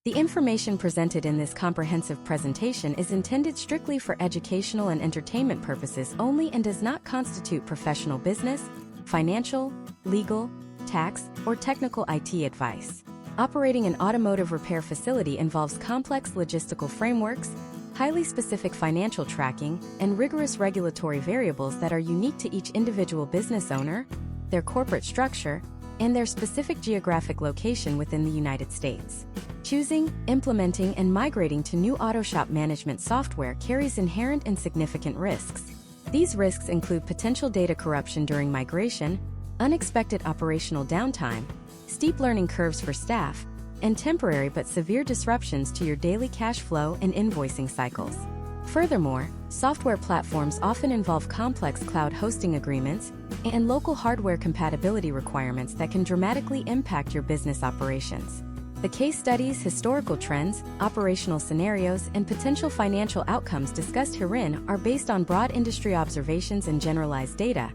The information presented in this comprehensive presentation is intended strictly for educational and entertainment purposes only and does not constitute professional business, financial, legal, tax, or technical IT advice. Operating an automotive repair facility involves complex logistical frameworks, highly specific financial tracking, and rigorous regulatory variables that are unique to each individual business owner, their corporate structure, and their specific geographic location within the United States. Choosing, implementing, and migrating to new auto shop management software carries inherent and significant risks. These risks include potential data corruption during migration, unexpected operational downtime, steep learning curves for staff, and temporary but severe disruptions to your daily cash flow and invoicing cycles. Furthermore, software platforms often involve complex cloud hosting agreements and local hardware compatibility requirements that can dramatically impact your business operations. The case studies, historical trends, operational scenarios, and potential financial outcomes discussed herein are based on broad industry observations and generalized data,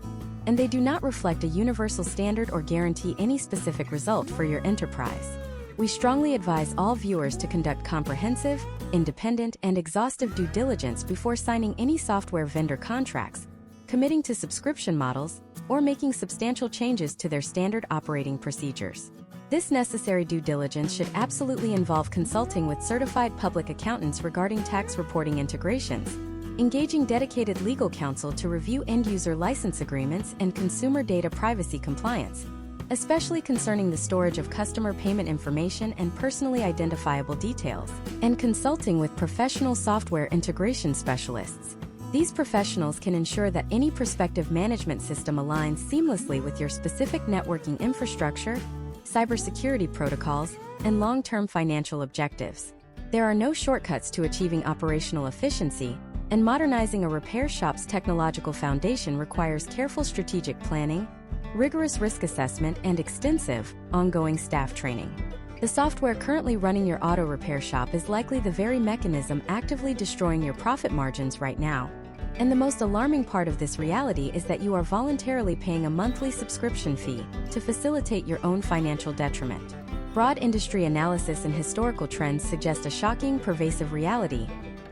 and they do not reflect a universal standard or guarantee any specific result for your enterprise. We strongly advise all viewers to conduct comprehensive, independent, and exhaustive due diligence before signing any software vendor contracts, committing to subscription models, or making substantial changes to their standard operating procedures. This necessary due diligence should absolutely involve consulting with certified public accountants regarding tax reporting integrations, engaging dedicated legal counsel to review end-user license agreements and consumer data privacy compliance, especially concerning the storage of customer payment information and personally identifiable details, and consulting with professional software integration specialists. These professionals can ensure that any prospective management system aligns seamlessly with your specific networking infrastructure, cybersecurity protocols, and long-term financial objectives. There are no shortcuts to achieving operational efficiency, and modernizing a repair shop's technological foundation requires careful strategic planning, rigorous risk assessment, and extensive, ongoing staff training. The software currently running your auto repair shop is likely the very mechanism actively destroying your profit margins right now. And the most alarming part of this reality is that you are voluntarily paying a monthly subscription fee to facilitate your own financial detriment. Broad industry analysis and historical trends suggest a shocking, pervasive reality.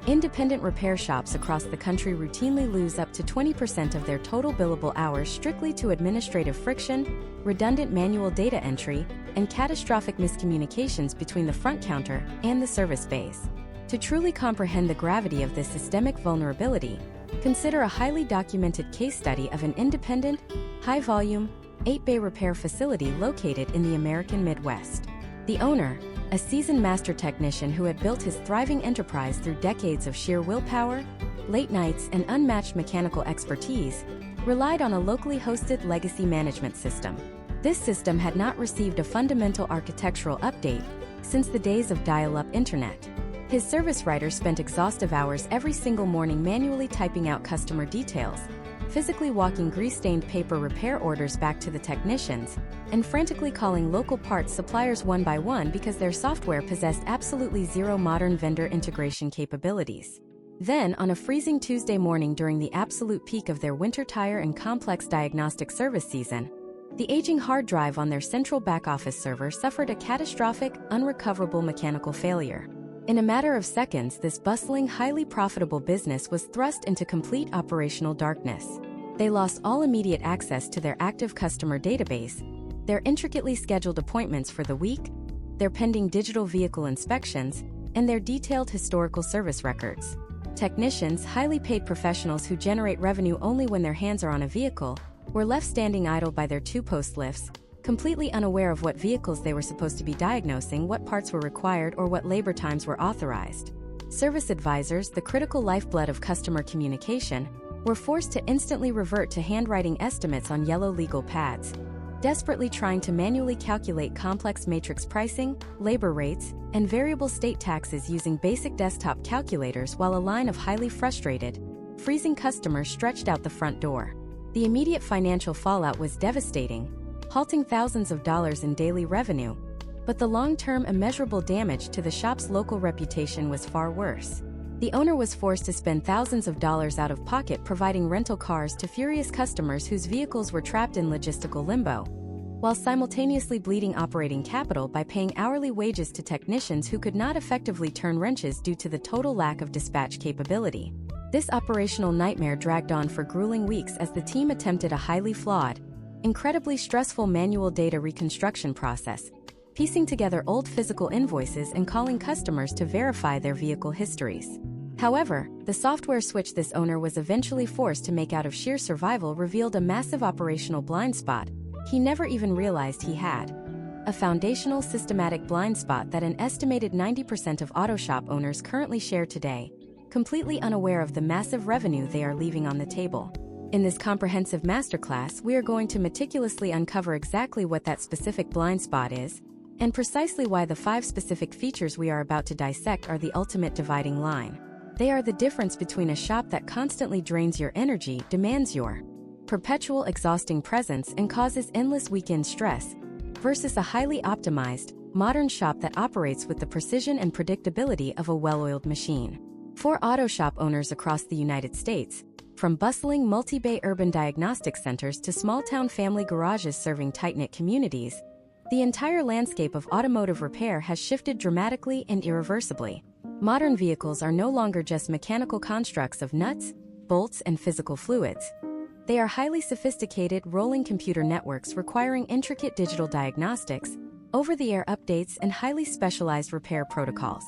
Independent repair shops across the country routinely lose up to 20% of their total billable hours strictly to administrative friction, redundant manual data entry, and catastrophic miscommunications between the front counter and the service bays. To truly comprehend the gravity of this systemic vulnerability, consider a highly documented case study of an independent, high-volume, 8-bay repair facility located in the American Midwest. The owner, a seasoned master technician who had built his thriving enterprise through decades of sheer willpower, late nights, and unmatched mechanical expertise, relied on a locally hosted legacy management system. This system had not received a fundamental architectural update since the days of dial-up internet. His service writer spent exhaustive hours every single morning manually typing out customer details, physically walking grease-stained paper repair orders back to the technicians, and frantically calling local parts suppliers one by one because their software possessed absolutely zero modern vendor integration capabilities. Then, on a freezing Tuesday morning during the absolute peak of their winter tire and complex diagnostic service season, the aging hard drive on their central back-office server suffered a catastrophic, unrecoverable mechanical failure. In a matter of seconds, this bustling, highly profitable business was thrust into complete operational darkness. They lost all immediate access to their active customer database, their intricately scheduled appointments for the week, their pending digital vehicle inspections, and their detailed historical service records. Technicians, highly paid professionals who generate revenue only when their hands are on a vehicle, were left standing idle by their two-post lifts, completely unaware of what vehicles they were supposed to be diagnosing, what parts were required, or what labor times were authorized. Service advisors, the critical lifeblood of customer communication, were forced to instantly revert to handwriting estimates on yellow legal pads, desperately trying to manually calculate complex matrix pricing, labor rates, and variable state taxes using basic desktop calculators while a line of highly frustrated, freezing customers stretched out the front door. The immediate financial fallout was devastating, halting thousands of dollars in daily revenue, but the long-term immeasurable damage to the shop's local reputation was far worse. The owner was forced to spend thousands of dollars out of pocket providing rental cars to furious customers whose vehicles were trapped in logistical limbo, while simultaneously bleeding operating capital by paying hourly wages to technicians who could not effectively turn wrenches due to the total lack of dispatch capability. This operational nightmare dragged on for grueling weeks as the team attempted a highly flawed, incredibly stressful manual data reconstruction process, piecing together old physical invoices and calling customers to verify their vehicle histories. However, the software switch this owner was eventually forced to make out of sheer survival revealed a massive operational blind spot he never even realized he had. A foundational systematic blind spot that an estimated 90% of auto shop owners currently share today, completely unaware of the massive revenue they are leaving on the table. In this comprehensive masterclass, we are going to meticulously uncover exactly what that specific blind spot is, and precisely why the 5 specific features we are about to dissect are the ultimate dividing line. They are the difference between a shop that constantly drains your energy, demands your perpetual exhausting presence, and causes endless weekend stress, versus a highly optimized, modern shop that operates with the precision and predictability of a well-oiled machine. For auto shop owners across the United States, from bustling multi-bay urban diagnostic centers to small-town family garages serving tight-knit communities, the entire landscape of automotive repair has shifted dramatically and irreversibly. Modern vehicles are no longer just mechanical constructs of nuts, bolts, and physical fluids. They are highly sophisticated rolling computer networks requiring intricate digital diagnostics, over-the-air updates, and highly specialized repair protocols.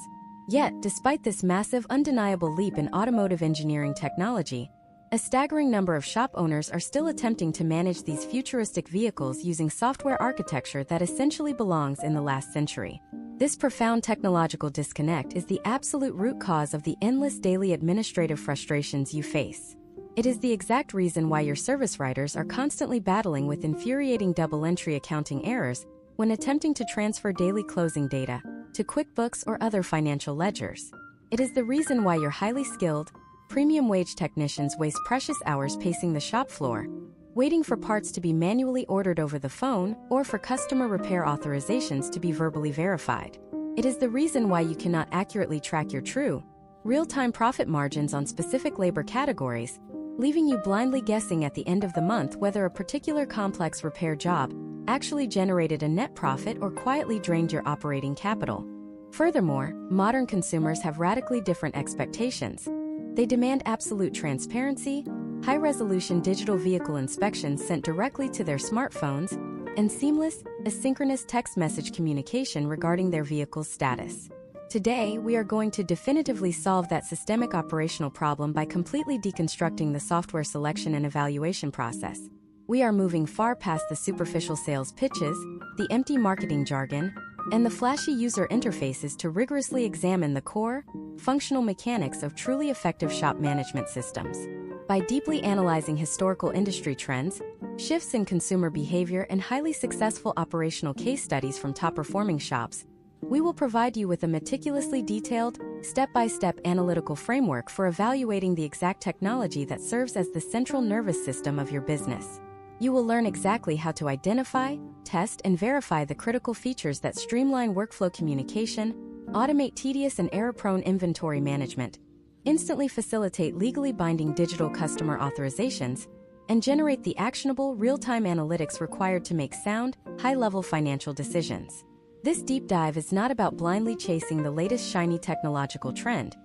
Yet, despite this massive, undeniable leap in automotive engineering technology, a staggering number of shop owners are still attempting to manage these futuristic vehicles using software architecture that essentially belongs in the last century. This profound technological disconnect is the absolute root cause of the endless daily administrative frustrations you face. It is the exact reason why your service writers are constantly battling with infuriating double-entry accounting errors when attempting to transfer daily closing data to QuickBooks or other financial ledgers. It is the reason why your highly skilled, premium-wage technicians waste precious hours pacing the shop floor, waiting for parts to be manually ordered over the phone or for customer repair authorizations to be verbally verified. It is the reason why you cannot accurately track your true, real-time profit margins on specific labor categories, leaving you blindly guessing at the end of the month whether a particular complex repair job actually generated a net profit or quietly drained your operating capital. Furthermore, modern consumers have radically different expectations. They demand absolute transparency, high-resolution digital vehicle inspections sent directly to their smartphones, and seamless, asynchronous text message communication regarding their vehicle's status. Today, we are going to definitively solve that systemic operational problem by completely deconstructing the software selection and evaluation process. We are moving far past the superficial sales pitches, the empty marketing jargon, and the flashy user interfaces to rigorously examine the core, functional mechanics of truly effective shop management systems. By deeply analyzing historical industry trends, shifts in consumer behavior, and highly successful operational case studies from top-performing shops, we will provide you with a meticulously detailed, step-by-step analytical framework for evaluating the exact technology that serves as the central nervous system of your business. You will learn exactly how to identify, test, and verify the critical features that streamline workflow communication, automate tedious and error-prone inventory management, instantly facilitate legally binding digital customer authorizations, and generate the actionable, real-time analytics required to make sound, high-level financial decisions. This deep dive is not about blindly chasing the latest shiny technological trend.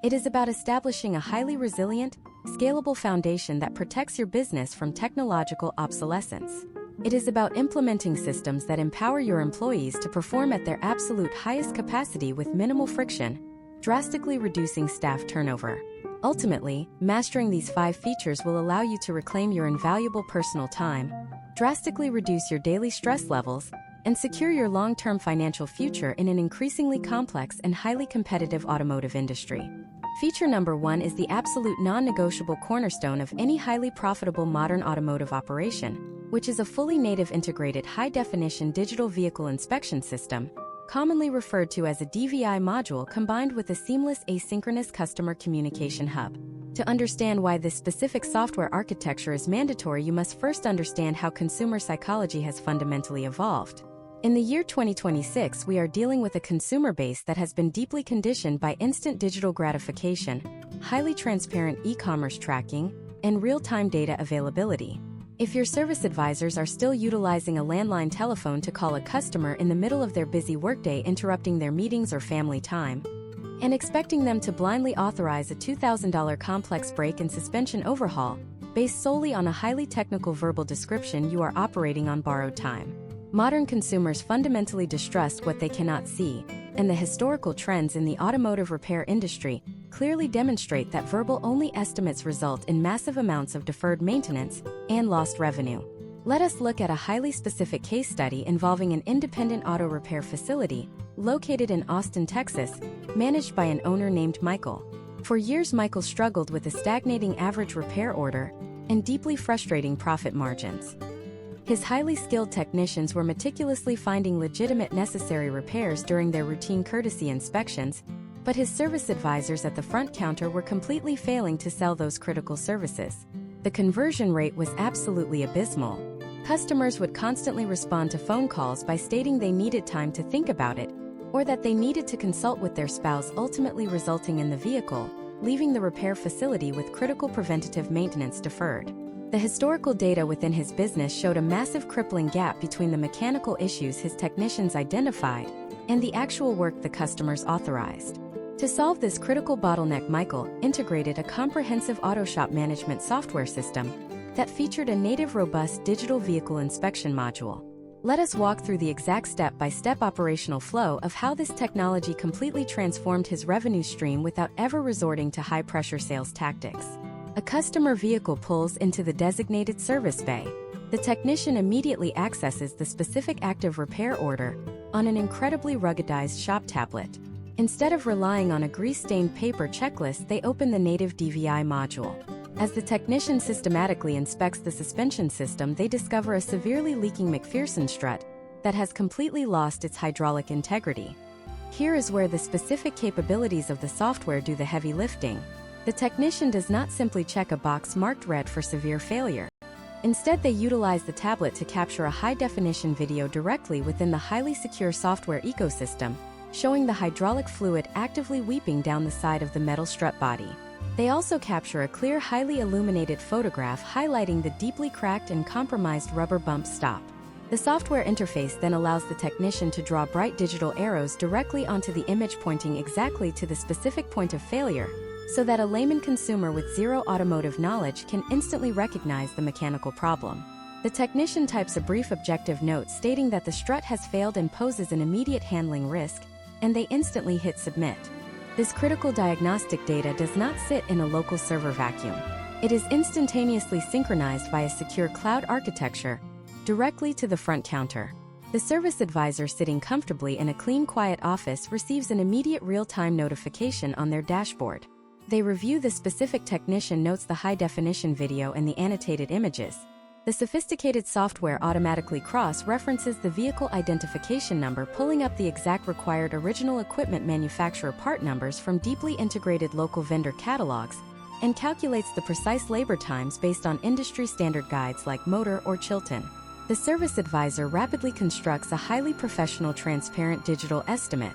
It is about establishing a highly resilient, scalable foundation that protects your business from technological obsolescence. It is about implementing systems that empower your employees to perform at their absolute highest capacity with minimal friction, drastically reducing staff turnover. Ultimately, mastering these 5 features will allow you to reclaim your invaluable personal time, drastically reduce your daily stress levels, and secure your long-term financial future in an increasingly complex and highly competitive automotive industry. Feature number 1 is the absolute non-negotiable cornerstone of any highly profitable modern automotive operation, which is a fully native integrated high-definition digital vehicle inspection system, commonly referred to as a DVI module combined with a seamless asynchronous customer communication hub. To understand why this specific software architecture is mandatory, you must first understand how consumer psychology has fundamentally evolved. In the year 2026, we are dealing with a consumer base that has been deeply conditioned by instant digital gratification, highly transparent e-commerce tracking, and real-time data availability. If your service advisors are still utilizing a landline telephone to call a customer in the middle of their busy workday, interrupting their meetings or family time, and expecting them to blindly authorize a $2,000 complex brake and suspension overhaul, based solely on a highly technical verbal description, you are operating on borrowed time. Modern consumers fundamentally distrust what they cannot see, and the historical trends in the automotive repair industry clearly demonstrate that verbal-only estimates result in massive amounts of deferred maintenance and lost revenue. Let us look at a highly specific case study involving an independent auto repair facility located in Austin, Texas, managed by an owner named Michael. For years, Michael struggled with a stagnating average repair order and deeply frustrating profit margins. His highly skilled technicians were meticulously finding legitimate necessary repairs during their routine courtesy inspections, but his service advisors at the front counter were completely failing to sell those critical services. The conversion rate was absolutely abysmal. Customers would constantly respond to phone calls by stating they needed time to think about it, or that they needed to consult with their spouse, ultimately resulting in the vehicle leaving the repair facility with critical preventative maintenance deferred. The historical data within his business showed a massive crippling gap between the mechanical issues his technicians identified and the actual work the customers authorized. To solve this critical bottleneck, Michael integrated a comprehensive auto shop management software system that featured a native, robust digital vehicle inspection module. Let us walk through the exact step-by-step operational flow of how this technology completely transformed his revenue stream without ever resorting to high-pressure sales tactics. A customer vehicle pulls into the designated service bay. The technician immediately accesses the specific active repair order on an incredibly ruggedized shop tablet. Instead of relying on a grease-stained paper checklist, they open the native DVI module. As the technician systematically inspects the suspension system, they discover a severely leaking McPherson strut that has completely lost its hydraulic integrity. Here is where the specific capabilities of the software do the heavy lifting. The technician does not simply check a box marked red for severe failure. Instead, they utilize the tablet to capture a high-definition video directly within the highly secure software ecosystem, showing the hydraulic fluid actively weeping down the side of the metal strut body. They also capture a clear, highly illuminated photograph highlighting the deeply cracked and compromised rubber bump stop. The software interface then allows the technician to draw bright digital arrows directly onto the image, pointing exactly to the specific point of failure, so that a layman consumer with zero automotive knowledge can instantly recognize the mechanical problem. The technician types a brief objective note stating that the strut has failed and poses an immediate handling risk, and they instantly hit submit. This critical diagnostic data does not sit in a local server vacuum. It is instantaneously synchronized via secure cloud architecture directly to the front counter. The service advisor sitting comfortably in a clean, quiet office receives an immediate real-time notification on their dashboard. They review the specific technician notes, the high-definition video, and the annotated images. The sophisticated software automatically cross-references the vehicle identification number, pulling up the exact required original equipment manufacturer part numbers from deeply integrated local vendor catalogs, and calculates the precise labor times based on industry standard guides like Motor or Chilton. The service advisor rapidly constructs a highly professional, transparent digital estimate.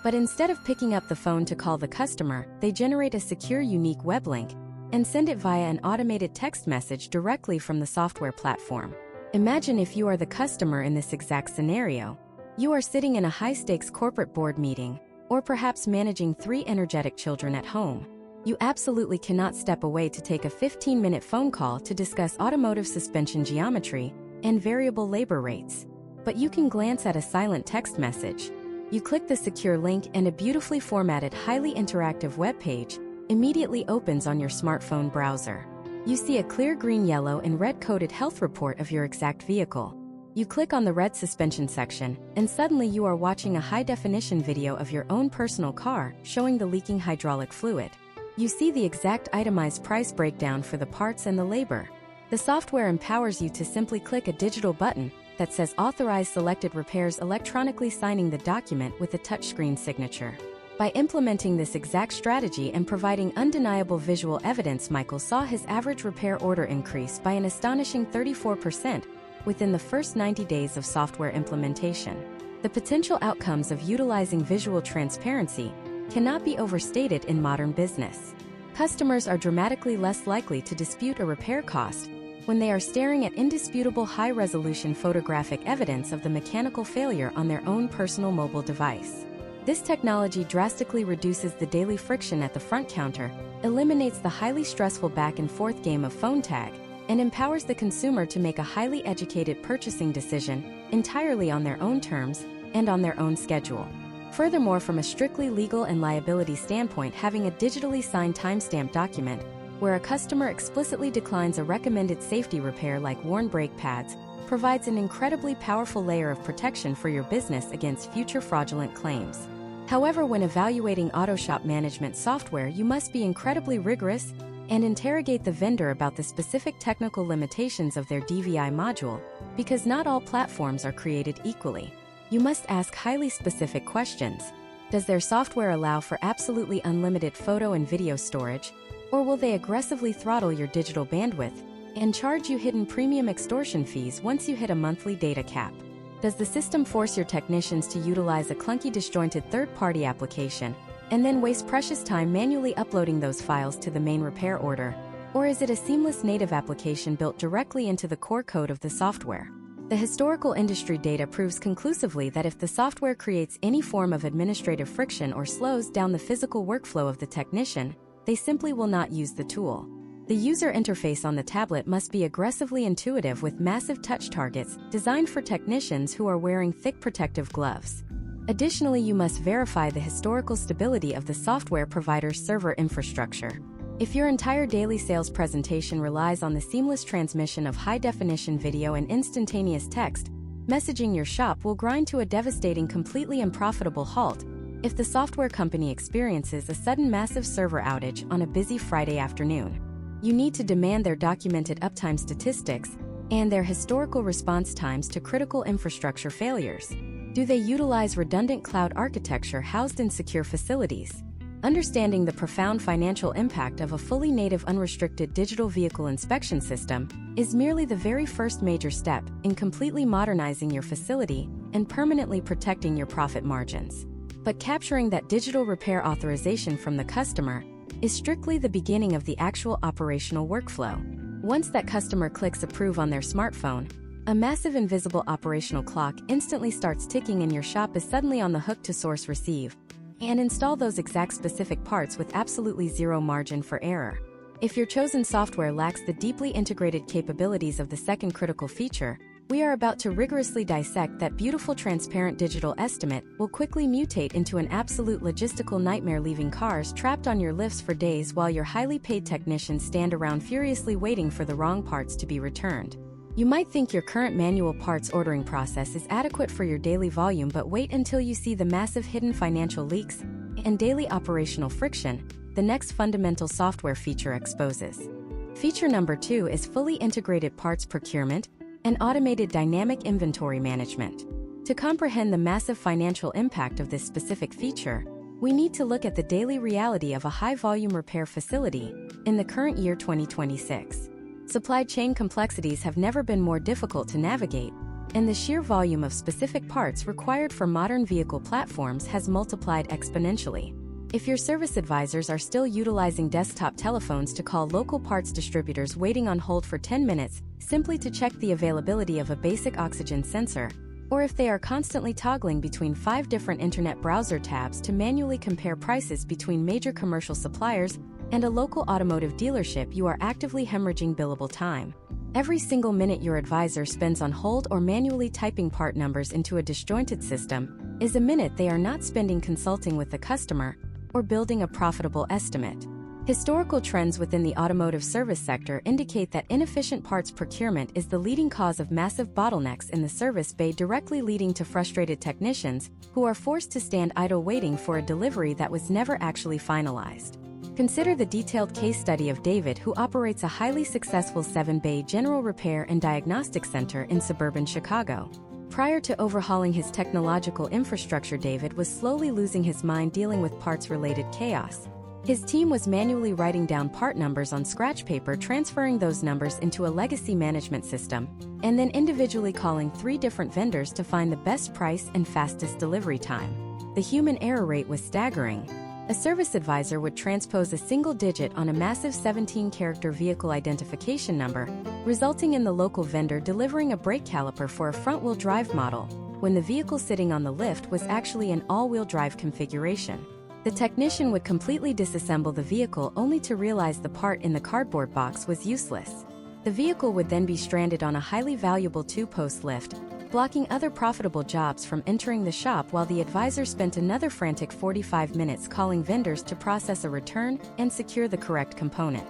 But instead of picking up the phone to call the customer, they generate a secure, unique web link and send it via an automated text message directly from the software platform. Imagine if you are the customer in this exact scenario. You are sitting in a high-stakes corporate board meeting, or perhaps managing 3 energetic children at home. You absolutely cannot step away to take a 15-minute phone call to discuss automotive suspension geometry and variable labor rates. But you can glance at a silent text message. You click the secure link and a beautifully formatted, highly interactive web page immediately opens on your smartphone browser. You see a clear green, yellow, and red-coded health report of your exact vehicle. You click on the red suspension section, and suddenly you are watching a high-definition video of your own personal car showing the leaking hydraulic fluid. You see the exact itemized price breakdown for the parts and the labor. The software empowers you to simply click a digital button that says Authorize Selected Repairs, electronically signing the document with a touchscreen signature. By implementing this exact strategy and providing undeniable visual evidence, Michael saw his average repair order increase by an astonishing 34% within the first 90 days of software implementation. The potential outcomes of utilizing visual transparency cannot be overstated in modern business. Customers are dramatically less likely to dispute a repair cost when they are staring at indisputable high-resolution photographic evidence of the mechanical failure on their own personal mobile device. This technology drastically reduces the daily friction at the front counter, eliminates the highly stressful back-and-forth game of phone tag, and empowers the consumer to make a highly educated purchasing decision entirely on their own terms and on their own schedule. Furthermore, from a strictly legal and liability standpoint, having a digitally signed timestamp document where a customer explicitly declines a recommended safety repair like worn brake pads provides an incredibly powerful layer of protection for your business against future fraudulent claims. However, when evaluating auto shop management software, you must be incredibly rigorous and interrogate the vendor about the specific technical limitations of their DVI module, because not all platforms are created equally. You must ask highly specific questions. Does their software allow for absolutely unlimited photo and video storage, or will they aggressively throttle your digital bandwidth and charge you hidden premium extortion fees once you hit a monthly data cap? Does the system force your technicians to utilize a clunky, disjointed third-party application and then waste precious time manually uploading those files to the main repair order? Or is it a seamless native application built directly into the core code of the software? The historical industry data proves conclusively that if the software creates any form of administrative friction or slows down the physical workflow of the technician, they simply will not use the tool. The user interface on the tablet must be aggressively intuitive with massive touch targets designed for technicians who are wearing thick protective gloves. Additionally, you must verify the historical stability of the software provider's server infrastructure. If your entire daily sales presentation relies on the seamless transmission of high-definition video and instantaneous text, messaging your shop will grind to a devastating, completely unprofitable halt if the software company experiences a sudden massive server outage on a busy Friday afternoon. You need to demand their documented uptime statistics and their historical response times to critical infrastructure failures. Do they utilize redundant cloud architecture housed in secure facilities? Understanding the profound financial impact of a fully native unrestricted digital vehicle inspection system is merely the very first major step in completely modernizing your facility and permanently protecting your profit margins. But capturing that digital repair authorization from the customer is strictly the beginning of the actual operational workflow. Once that customer clicks approve on their smartphone, a massive invisible operational clock instantly starts ticking and your shop is suddenly on the hook to source, receive, and install those exact specific parts with absolutely zero margin for error. If your chosen software lacks the deeply integrated capabilities of the second critical feature we are about to rigorously dissect, that beautiful transparent digital estimate will quickly mutate into an absolute logistical nightmare, leaving cars trapped on your lifts for days while your highly paid technicians stand around furiously waiting for the wrong parts to be returned. You might think your current manual parts ordering process is adequate for your daily volume, but wait until you see the massive hidden financial leaks and daily operational friction the next fundamental software feature exposes. Feature number 2 is fully integrated parts procurement and automated dynamic inventory management. To comprehend the massive financial impact of this specific feature, we need to look at the daily reality of a high-volume repair facility in the current year 2026. Supply chain complexities have never been more difficult to navigate, and the sheer volume of specific parts required for modern vehicle platforms has multiplied exponentially. If your service advisors are still utilizing desktop telephones to call local parts distributors waiting on hold for 10 minutes simply to check the availability of a basic oxygen sensor, or if they are constantly toggling between 5 different internet browser tabs to manually compare prices between major commercial suppliers and a local automotive dealership, you are actively hemorrhaging billable time. Every single minute your advisor spends on hold or manually typing part numbers into a disjointed system is a minute they are not spending consulting with the customer or building a profitable estimate. Historical trends within the automotive service sector indicate that inefficient parts procurement is the leading cause of massive bottlenecks in the service bay, directly leading to frustrated technicians who are forced to stand idle waiting for a delivery that was never actually finalized. Consider the detailed case study of David, who operates a highly successful 7-bay general repair and diagnostic center in suburban Chicago. Prior to overhauling his technological infrastructure, David was slowly losing his mind dealing with parts-related chaos. His team was manually writing down part numbers on scratch paper, transferring those numbers into a legacy management system, and then individually calling 3 different vendors to find the best price and fastest delivery time. The human error rate was staggering, A service advisor would transpose a single digit on a massive 17-character vehicle identification number, resulting in the local vendor delivering a brake caliper for a front-wheel drive model, when the vehicle sitting on the lift was actually an all-wheel drive configuration. The technician would completely disassemble the vehicle only to realize the part in the cardboard box was useless. The vehicle would then be stranded on a highly valuable two-post lift, blocking other profitable jobs from entering the shop while the advisor spent another frantic 45 minutes calling vendors to process a return and secure the correct component.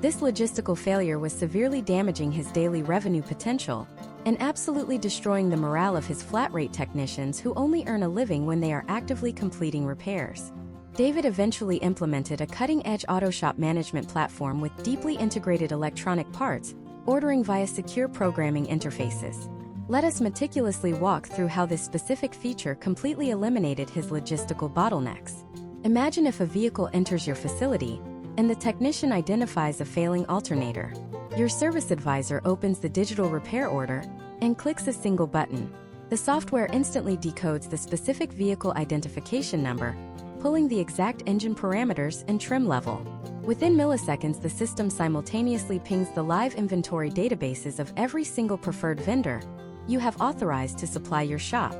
This logistical failure was severely damaging his daily revenue potential and absolutely destroying the morale of his flat-rate technicians who only earn a living when they are actively completing repairs. David eventually implemented a cutting-edge auto shop management platform with deeply integrated electronic parts, ordering via secure programming interfaces. Let us meticulously walk through how this specific feature completely eliminated his logistical bottlenecks. Imagine if a vehicle enters your facility, and the technician identifies a failing alternator. Your service advisor opens the digital repair order and clicks a single button. The software instantly decodes the specific vehicle identification number, pulling the exact engine parameters and trim level. Within milliseconds, the system simultaneously pings the live inventory databases of every single preferred vendor you have authorized to supply your shop.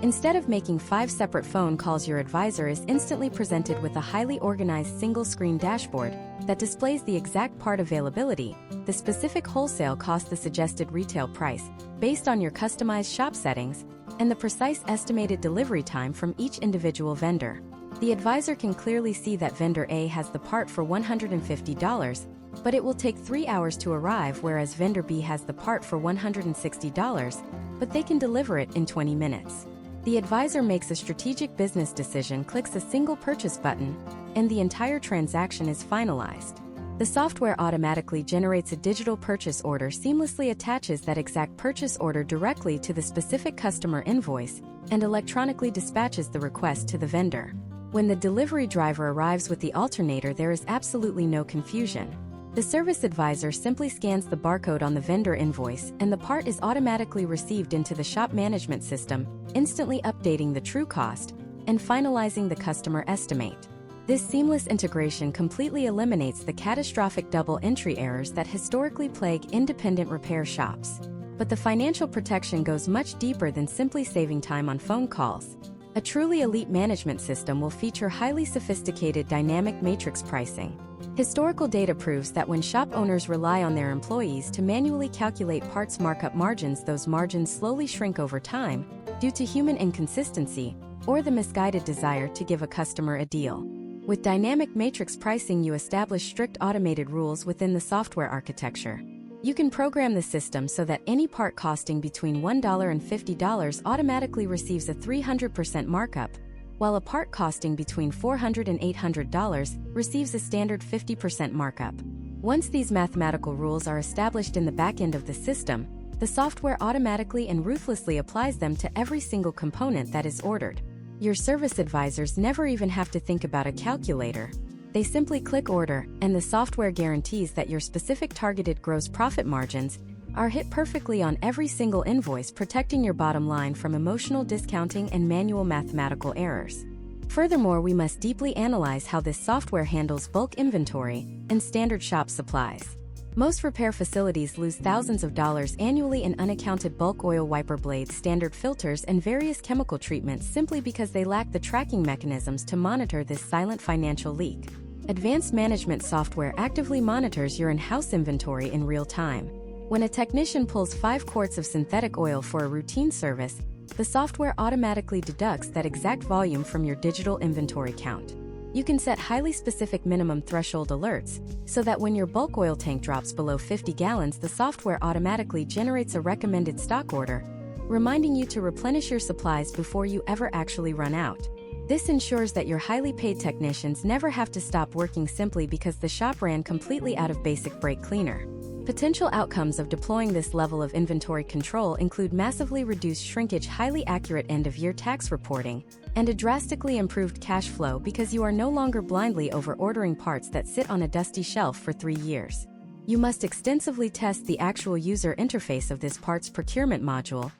Instead of making 5 separate phone calls, your advisor is instantly presented with a highly organized single-screen dashboard that displays the exact part availability, the specific wholesale cost, the suggested retail price, based on your customized shop settings, and the precise estimated delivery time from each individual vendor. The advisor can clearly see that vendor A has the part for $150, but it will take 3 hours to arrive, whereas vendor B has the part for $160, but they can deliver it in 20 minutes. The advisor makes a strategic business decision, clicks a single purchase button, and the entire transaction is finalized. The software automatically generates a digital purchase order, seamlessly attaches that exact purchase order directly to the specific customer invoice, and electronically dispatches the request to the vendor. When the delivery driver arrives with the alternator, there is absolutely no confusion. The service advisor simply scans the barcode on the vendor invoice, and the part is automatically received into the shop management system, instantly updating the true cost and finalizing the customer estimate. This seamless integration completely eliminates the catastrophic double entry errors that historically plague independent repair shops. But the financial protection goes much deeper than simply saving time on phone calls. A truly elite management system will feature highly sophisticated dynamic matrix pricing. Historical data proves that when shop owners rely on their employees to manually calculate parts markup margins, those margins slowly shrink over time due to human inconsistency or the misguided desire to give a customer a deal. With dynamic matrix pricing, you establish strict automated rules within the software architecture. You can program the system so that any part costing between $1 and $50 automatically receives a 300% markup, while a part costing between $400 and $800 receives a standard 50% markup. Once these mathematical rules are established in the back end of the system, the software automatically and ruthlessly applies them to every single component that is ordered. Your service advisors never even have to think about a calculator. They simply click order, and the software guarantees that your specific targeted gross profit margins are hit perfectly on every single invoice, protecting your bottom line from emotional discounting and manual mathematical errors. Furthermore, we must deeply analyze how this software handles bulk inventory and standard shop supplies. Most repair facilities lose thousands of dollars annually in unaccounted bulk oil wiper blades, standard filters, and various chemical treatments simply because they lack the tracking mechanisms to monitor this silent financial leak. Advanced management software actively monitors your in-house inventory in real time. When a technician pulls 5 quarts of synthetic oil for a routine service, the software automatically deducts that exact volume from your digital inventory count. You can set highly specific minimum threshold alerts, so that when your bulk oil tank drops below 50 gallons, the software automatically generates a recommended stock order, reminding you to replenish your supplies before you ever actually run out. This ensures that your highly paid technicians never have to stop working simply because the shop ran completely out of basic brake cleaner. Potential outcomes of deploying this level of inventory control include massively reduced shrinkage, highly accurate end-of-year tax reporting, and a drastically improved cash flow because you are no longer blindly over-ordering parts that sit on a dusty shelf for 3 years. You must extensively test the actual user interface of this parts procurement module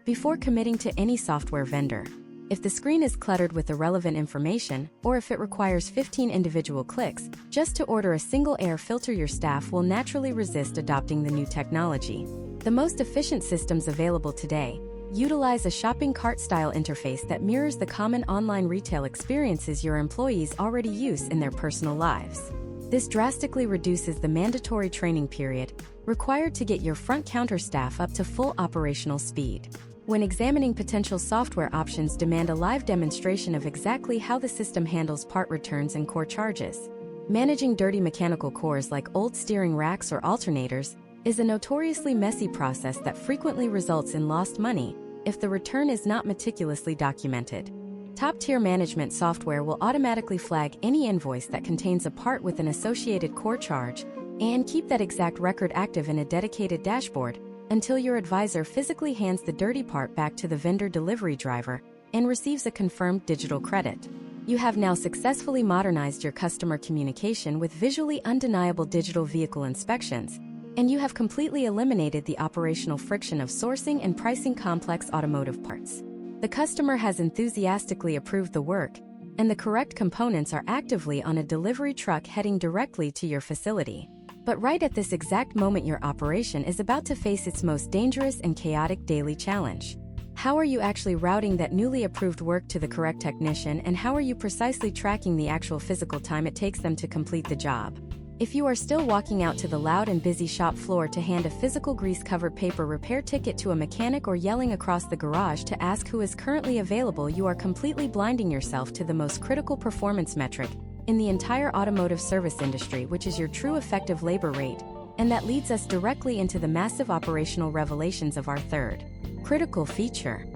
before committing to any software vendor. If the screen is cluttered with irrelevant information, or if it requires 15 individual clicks just to order a single air filter, your staff will naturally resist adopting the new technology. The most efficient systems available today utilize a shopping cart-style interface that mirrors the common online retail experiences your employees already use in their personal lives. This drastically reduces the mandatory training period required to get your front counter staff up to full operational speed. When examining potential software options, demand a live demonstration of exactly how the system handles part returns and core charges. Managing dirty mechanical cores like old steering racks or alternators is a notoriously messy process that frequently results in lost money if the return is not meticulously documented. Top-tier management software will automatically flag any invoice that contains a part with an associated core charge and keep that exact record active in a dedicated dashboard until your advisor physically hands the dirty part back to the vendor delivery driver and receives a confirmed digital credit. You have now successfully modernized your customer communication with visually undeniable digital vehicle inspections, and you have completely eliminated the operational friction of sourcing and pricing complex automotive parts. The customer has enthusiastically approved the work, and the correct components are actively on a delivery truck heading directly to your facility. But right at this exact moment, your operation is about to face its most dangerous and chaotic daily challenge. How are you actually routing that newly approved work to the correct technician, and how are you precisely tracking the actual physical time it takes them to complete the job? If you are still walking out to the loud and busy shop floor to hand a physical grease-covered paper repair ticket to a mechanic, or yelling across the garage to ask who is currently available, you are completely blinding yourself to the most critical performance metric in the entire automotive service industry, which is your true effective labor rate, and that leads us directly into the massive operational revelations of our third critical feature.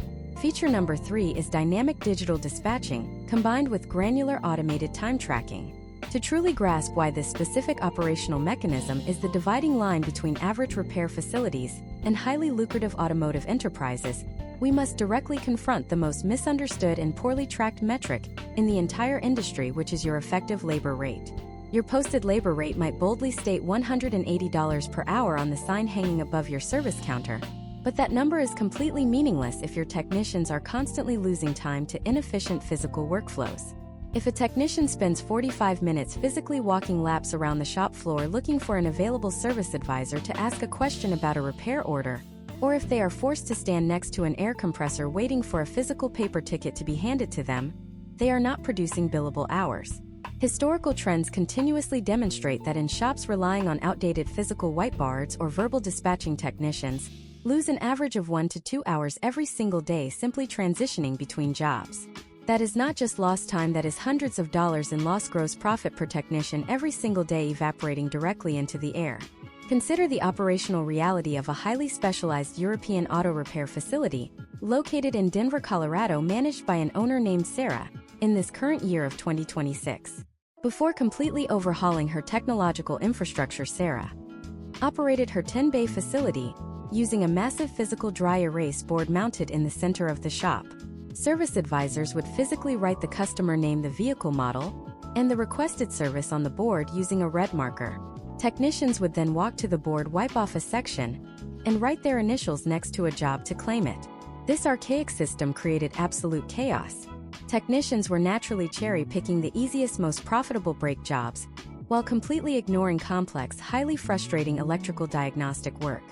Feature number 3 is dynamic digital dispatching, combined with granular automated time tracking. To truly grasp why this specific operational mechanism is the dividing line between average repair facilities and highly lucrative automotive enterprises, we must directly confront the most misunderstood and poorly tracked metric in the entire industry, which is your effective labor rate. Your posted labor rate might boldly state $180 per hour on the sign hanging above your service counter, but that number is completely meaningless if your technicians are constantly losing time to inefficient physical workflows. If a technician spends 45 minutes physically walking laps around the shop floor looking for an available service advisor to ask a question about a repair order, or if they are forced to stand next to an air compressor waiting for a physical paper ticket to be handed to them, they are not producing billable hours. Historical trends continuously demonstrate that in shops relying on outdated physical whiteboards or verbal dispatching, technicians lose an average of 1 to 2 hours every single day simply transitioning between jobs. That is not just lost time, that is hundreds of dollars in lost gross profit per technician every single day evaporating directly into the air. Consider the operational reality of a highly specialized European auto repair facility located in Denver, Colorado, managed by an owner named Sarah in this current year of 2026. Before completely overhauling her technological infrastructure, Sarah operated her 10-bay facility using a massive physical dry erase board mounted in the center of the shop. Service advisors would physically write the customer name, the vehicle model, and the requested service on the board using a red marker. Technicians would then walk to the board, wipe off a section, and write their initials next to a job to claim it. This archaic system created absolute chaos. Technicians were naturally cherry-picking the easiest, most profitable brake jobs, while completely ignoring complex, highly frustrating electrical diagnostic work.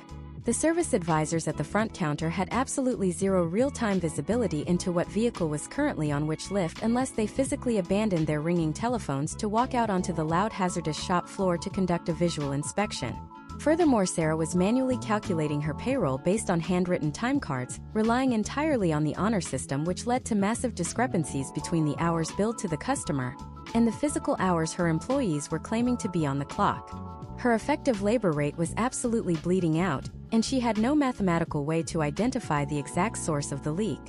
The service advisors at the front counter had absolutely zero real-time visibility into what vehicle was currently on which lift unless they physically abandoned their ringing telephones to walk out onto the loud, hazardous shop floor to conduct a visual inspection. Furthermore, Sarah was manually calculating her payroll based on handwritten time cards, relying entirely on the honor system, which led to massive discrepancies between the hours billed to the customer and the physical hours her employees were claiming to be on the clock. Her effective labor rate was absolutely bleeding out, and she had no mathematical way to identify the exact source of the leak.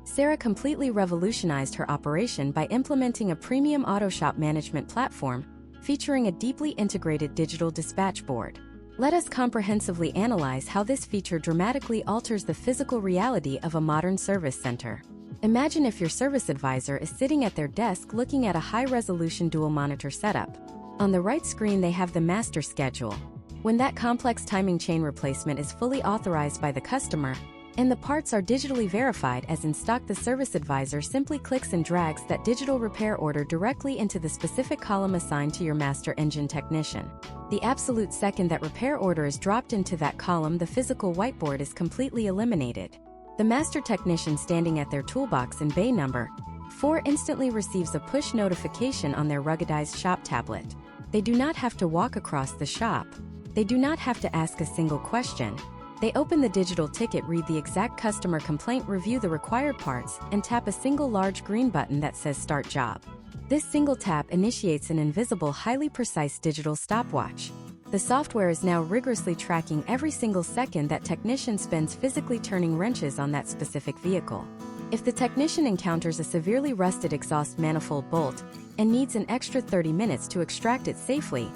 Sarah completely revolutionized her operation by implementing a premium auto shop management platform featuring a deeply integrated digital dispatch board. Let us comprehensively analyze how this feature dramatically alters the physical reality of a modern service center. Imagine if your service advisor is sitting at their desk looking at a high-resolution dual-monitor setup. On the right screen they have the master schedule. When that complex timing chain replacement is fully authorized by the customer, And the parts are digitally verified as in stock. The service advisor simply clicks and drags that digital repair order directly into the specific column assigned to your master engine technician. The absolute second that repair order is dropped into that column, the physical whiteboard is completely eliminated. The master technician standing at their toolbox in bay number 4 instantly receives a push notification on their ruggedized shop tablet. They do not have to walk across the shop. They do not have to ask a single question. They open the digital ticket, read the exact customer complaint, review the required parts, and tap a single large green button that says Start Job. This single tap initiates an invisible, highly precise digital stopwatch. The software is now rigorously tracking every single second that technician spends physically turning wrenches on that specific vehicle. If the technician encounters a severely rusted exhaust manifold bolt and needs an extra 30 minutes to extract it safely,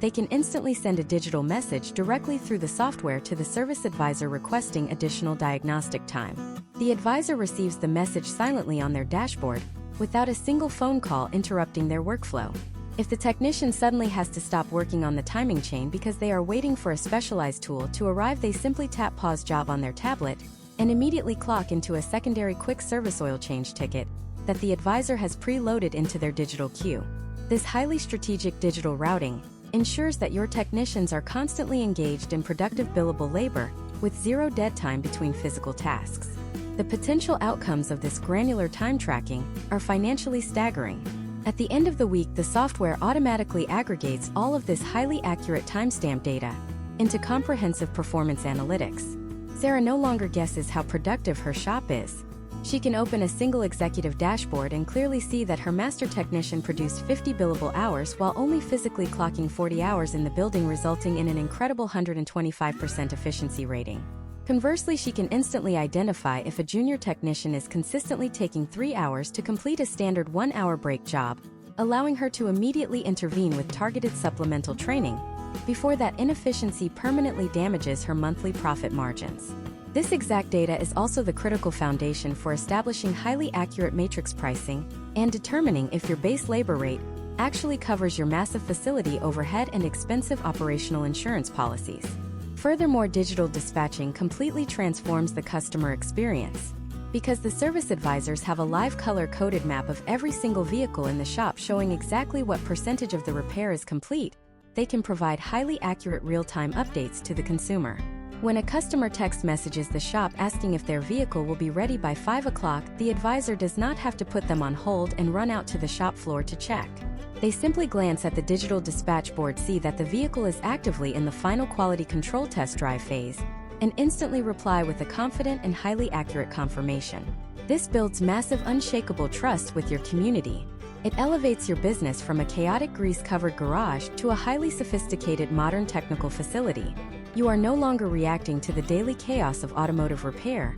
they can instantly send a digital message directly through the software to the service advisor requesting additional diagnostic time. The advisor receives the message silently on their dashboard, without a single phone call interrupting their workflow. If the technician suddenly has to stop working on the timing chain because they are waiting for a specialized tool to arrive, they simply tap Pause Job on their tablet and immediately clock into a secondary quick service oil change ticket that the advisor has pre-loaded into their digital queue. This highly strategic digital routing ensures that your technicians are constantly engaged in productive billable labor with zero dead time between physical tasks. The potential outcomes of this granular time tracking are financially staggering. At the end of the week, the software automatically aggregates all of this highly accurate timestamp data into comprehensive performance analytics. Sarah no longer guesses how productive her shop is. She can open a single executive dashboard and clearly see that her master technician produced 50 billable hours while only physically clocking 40 hours in the building, resulting in an incredible 125% efficiency rating. Conversely, she can instantly identify if a junior technician is consistently taking 3 hours to complete a standard 1-hour break job, allowing her to immediately intervene with targeted supplemental training before that inefficiency permanently damages her monthly profit margins. This exact data is also the critical foundation for establishing highly accurate matrix pricing and determining if your base labor rate actually covers your massive facility overhead and expensive operational insurance policies. Furthermore, digital dispatching completely transforms the customer experience. Because the service advisors have a live color-coded map of every single vehicle in the shop showing exactly what percentage of the repair is complete, they can provide highly accurate real-time updates to the consumer. When a customer text messages the shop asking if their vehicle will be ready by 5 o'clock, the advisor does not have to put them on hold and run out to the shop floor to check. They simply glance at the digital dispatch board, see that the vehicle is actively in the final quality control test drive phase, and instantly reply with a confident and highly accurate confirmation. This builds massive, unshakable trust with your community. It elevates your business from a chaotic, grease-covered garage to a highly sophisticated, modern technical facility. You are no longer reacting to the daily chaos of automotive repair.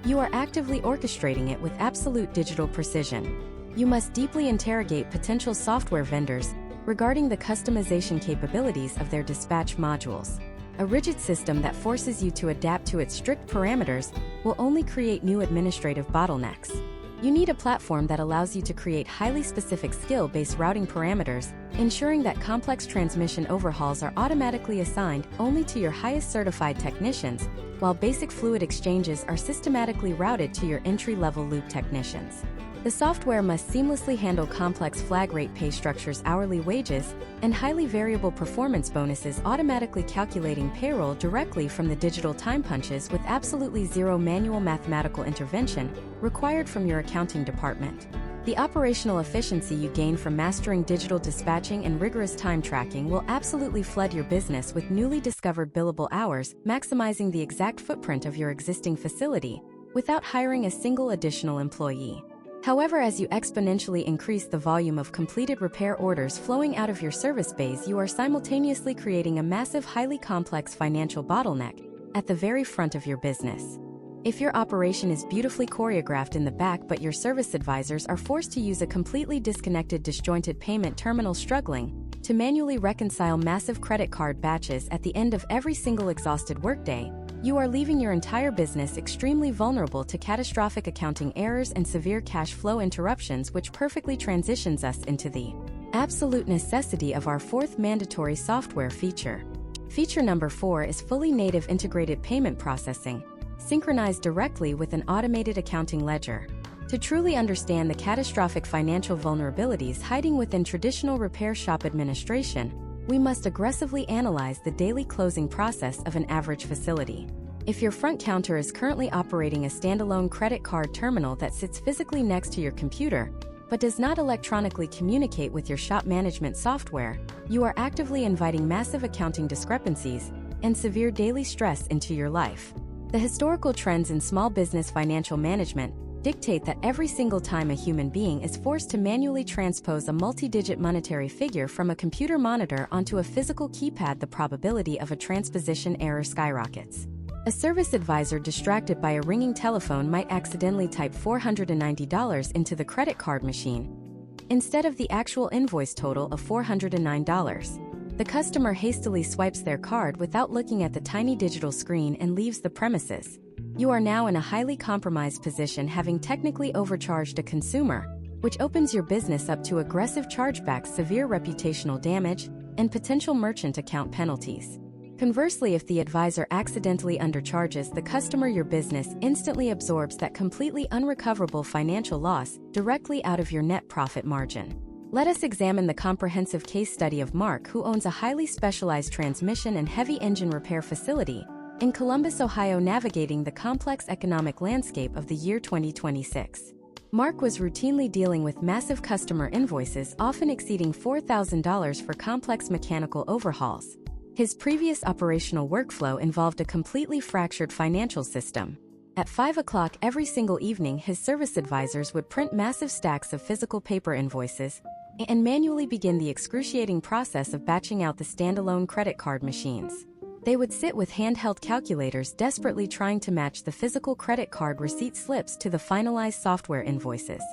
You are actively orchestrating it with absolute digital precision. You must deeply interrogate potential software vendors regarding the customization capabilities of their dispatch modules. A rigid system that forces you to adapt to its strict parameters will only create new administrative bottlenecks. You need a platform that allows you to create highly specific skill-based routing parameters, ensuring that complex transmission overhauls are automatically assigned only to your highest certified technicians, while basic fluid exchanges are systematically routed to your entry-level loop technicians. The software must seamlessly handle complex flag rate pay structures, hourly wages, and highly variable performance bonuses, automatically calculating payroll directly from the digital time punches with absolutely zero manual mathematical intervention required from your accounting department. The operational efficiency you gain from mastering digital dispatching and rigorous time tracking will absolutely flood your business with newly discovered billable hours, maximizing the exact footprint of your existing facility without hiring a single additional employee. However, as you exponentially increase the volume of completed repair orders flowing out of your service bays, you are simultaneously creating a massive, highly complex financial bottleneck at the very front of your business. If your operation is beautifully choreographed in the back but your service advisors are forced to use a completely disconnected, disjointed payment terminal, struggling to manually reconcile massive credit card batches at the end of every single exhausted workday, you are leaving your entire business extremely vulnerable to catastrophic accounting errors and severe cash flow interruptions, which perfectly transitions us into the absolute necessity of our fourth mandatory software feature. Feature number 4 is fully native integrated payment processing. synchronized directly with an automated accounting ledger. To truly understand the catastrophic financial vulnerabilities hiding within traditional repair shop administration, we must aggressively analyze the daily closing process of an average facility. If your front counter is currently operating a standalone credit card terminal that sits physically next to your computer, but does not electronically communicate with your shop management software, you are actively inviting massive accounting discrepancies and severe daily stress into your life. The historical trends in small business financial management dictate that every single time a human being is forced to manually transpose a multi-digit monetary figure from a computer monitor onto a physical keypad, the probability of a transposition error skyrockets. A service advisor distracted by a ringing telephone might accidentally type $490 into the credit card machine instead of the actual invoice total of $409. The customer hastily swipes their card without looking at the tiny digital screen and leaves the premises. You are now in a highly compromised position, having technically overcharged a consumer, which opens your business up to aggressive chargebacks, severe reputational damage, and potential merchant account penalties. Conversely, if the advisor accidentally undercharges the customer, your business instantly absorbs that completely unrecoverable financial loss directly out of your net profit margin. Let us examine the comprehensive case study of Mark, who owns a highly specialized transmission and heavy engine repair facility in Columbus, Ohio, navigating the complex economic landscape of the year 2026. Mark was routinely dealing with massive customer invoices, often exceeding $4,000 for complex mechanical overhauls. His previous operational workflow involved a completely fractured financial system. At 5 o'clock every single evening, his service advisors would print massive stacks of physical paper invoices and manually begin the excruciating process of batching out the standalone credit card machines. They would sit with handheld calculators, desperately trying to match the physical credit card receipt slips to the finalized software invoices.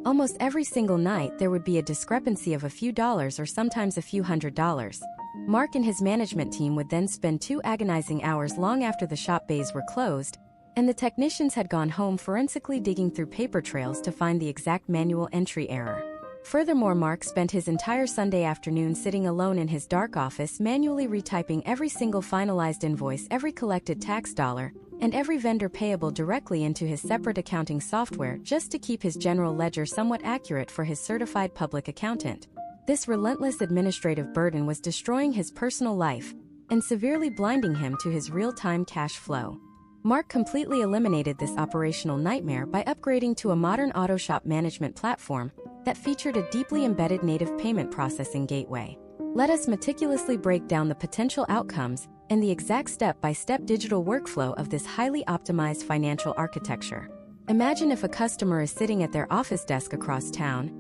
Almost every single night, there would be a discrepancy of a few dollars or sometimes a few $100s. Mark and his management team would then spend 2 agonizing hours long after the shop bays were closed and the technicians had gone home, forensically digging through paper trails to find the exact manual entry error. Furthermore, Mark spent his entire Sunday afternoon sitting alone in his dark office, manually retyping every single finalized invoice, every collected tax dollar, and every vendor payable directly into his separate accounting software, just to keep his general ledger somewhat accurate for his certified public accountant. This relentless administrative burden was destroying his personal life and severely blinding him to his real-time cash flow. Mark completely eliminated this operational nightmare by upgrading to a modern auto shop management platform that featured a deeply embedded native payment processing gateway. Let us meticulously break down the potential outcomes and the exact step-by-step digital workflow of this highly optimized financial architecture. Imagine if a customer is sitting at their office desk across town,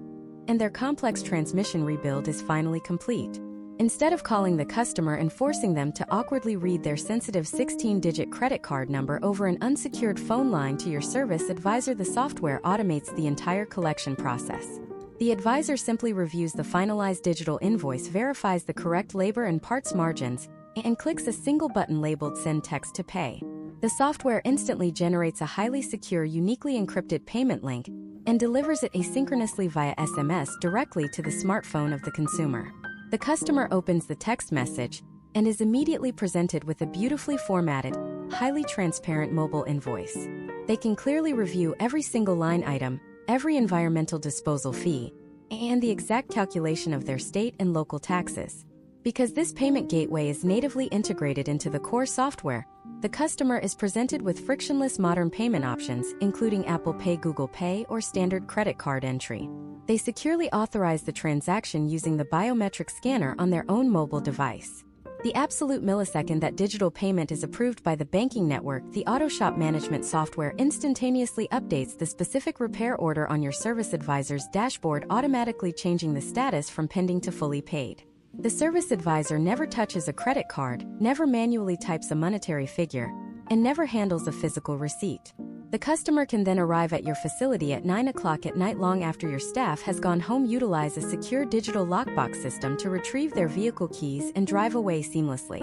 and their complex transmission rebuild is finally complete. Instead of calling the customer and forcing them to awkwardly read their sensitive 16-digit credit card number over an unsecured phone line to your service advisor, the software automates the entire collection process. The advisor simply reviews the finalized digital invoice, verifies the correct labor and parts margins, and clicks a single button labeled Send Text to Pay. The software instantly generates a highly secure, uniquely encrypted payment link and delivers it asynchronously via SMS directly to the smartphone of the consumer. The customer opens the text message and is immediately presented with a beautifully formatted, highly transparent mobile invoice. They can clearly review every single line item, every environmental disposal fee, and the exact calculation of their state and local taxes. Because this payment gateway is natively integrated into the core software, the customer is presented with frictionless modern payment options, including Apple Pay, Google Pay, or standard credit card entry. They securely authorize the transaction using the biometric scanner on their own mobile device. The absolute millisecond that digital payment is approved by the banking network, the auto shop management software instantaneously updates the specific repair order on your service advisor's dashboard, automatically changing the status from pending to fully paid. The service advisor never touches a credit card, never manually types a monetary figure, and never handles a physical receipt. The customer can then arrive at your facility at 9 o'clock at night, long after your staff has gone home, utilize a secure digital lockbox system to retrieve their vehicle keys and drive away seamlessly.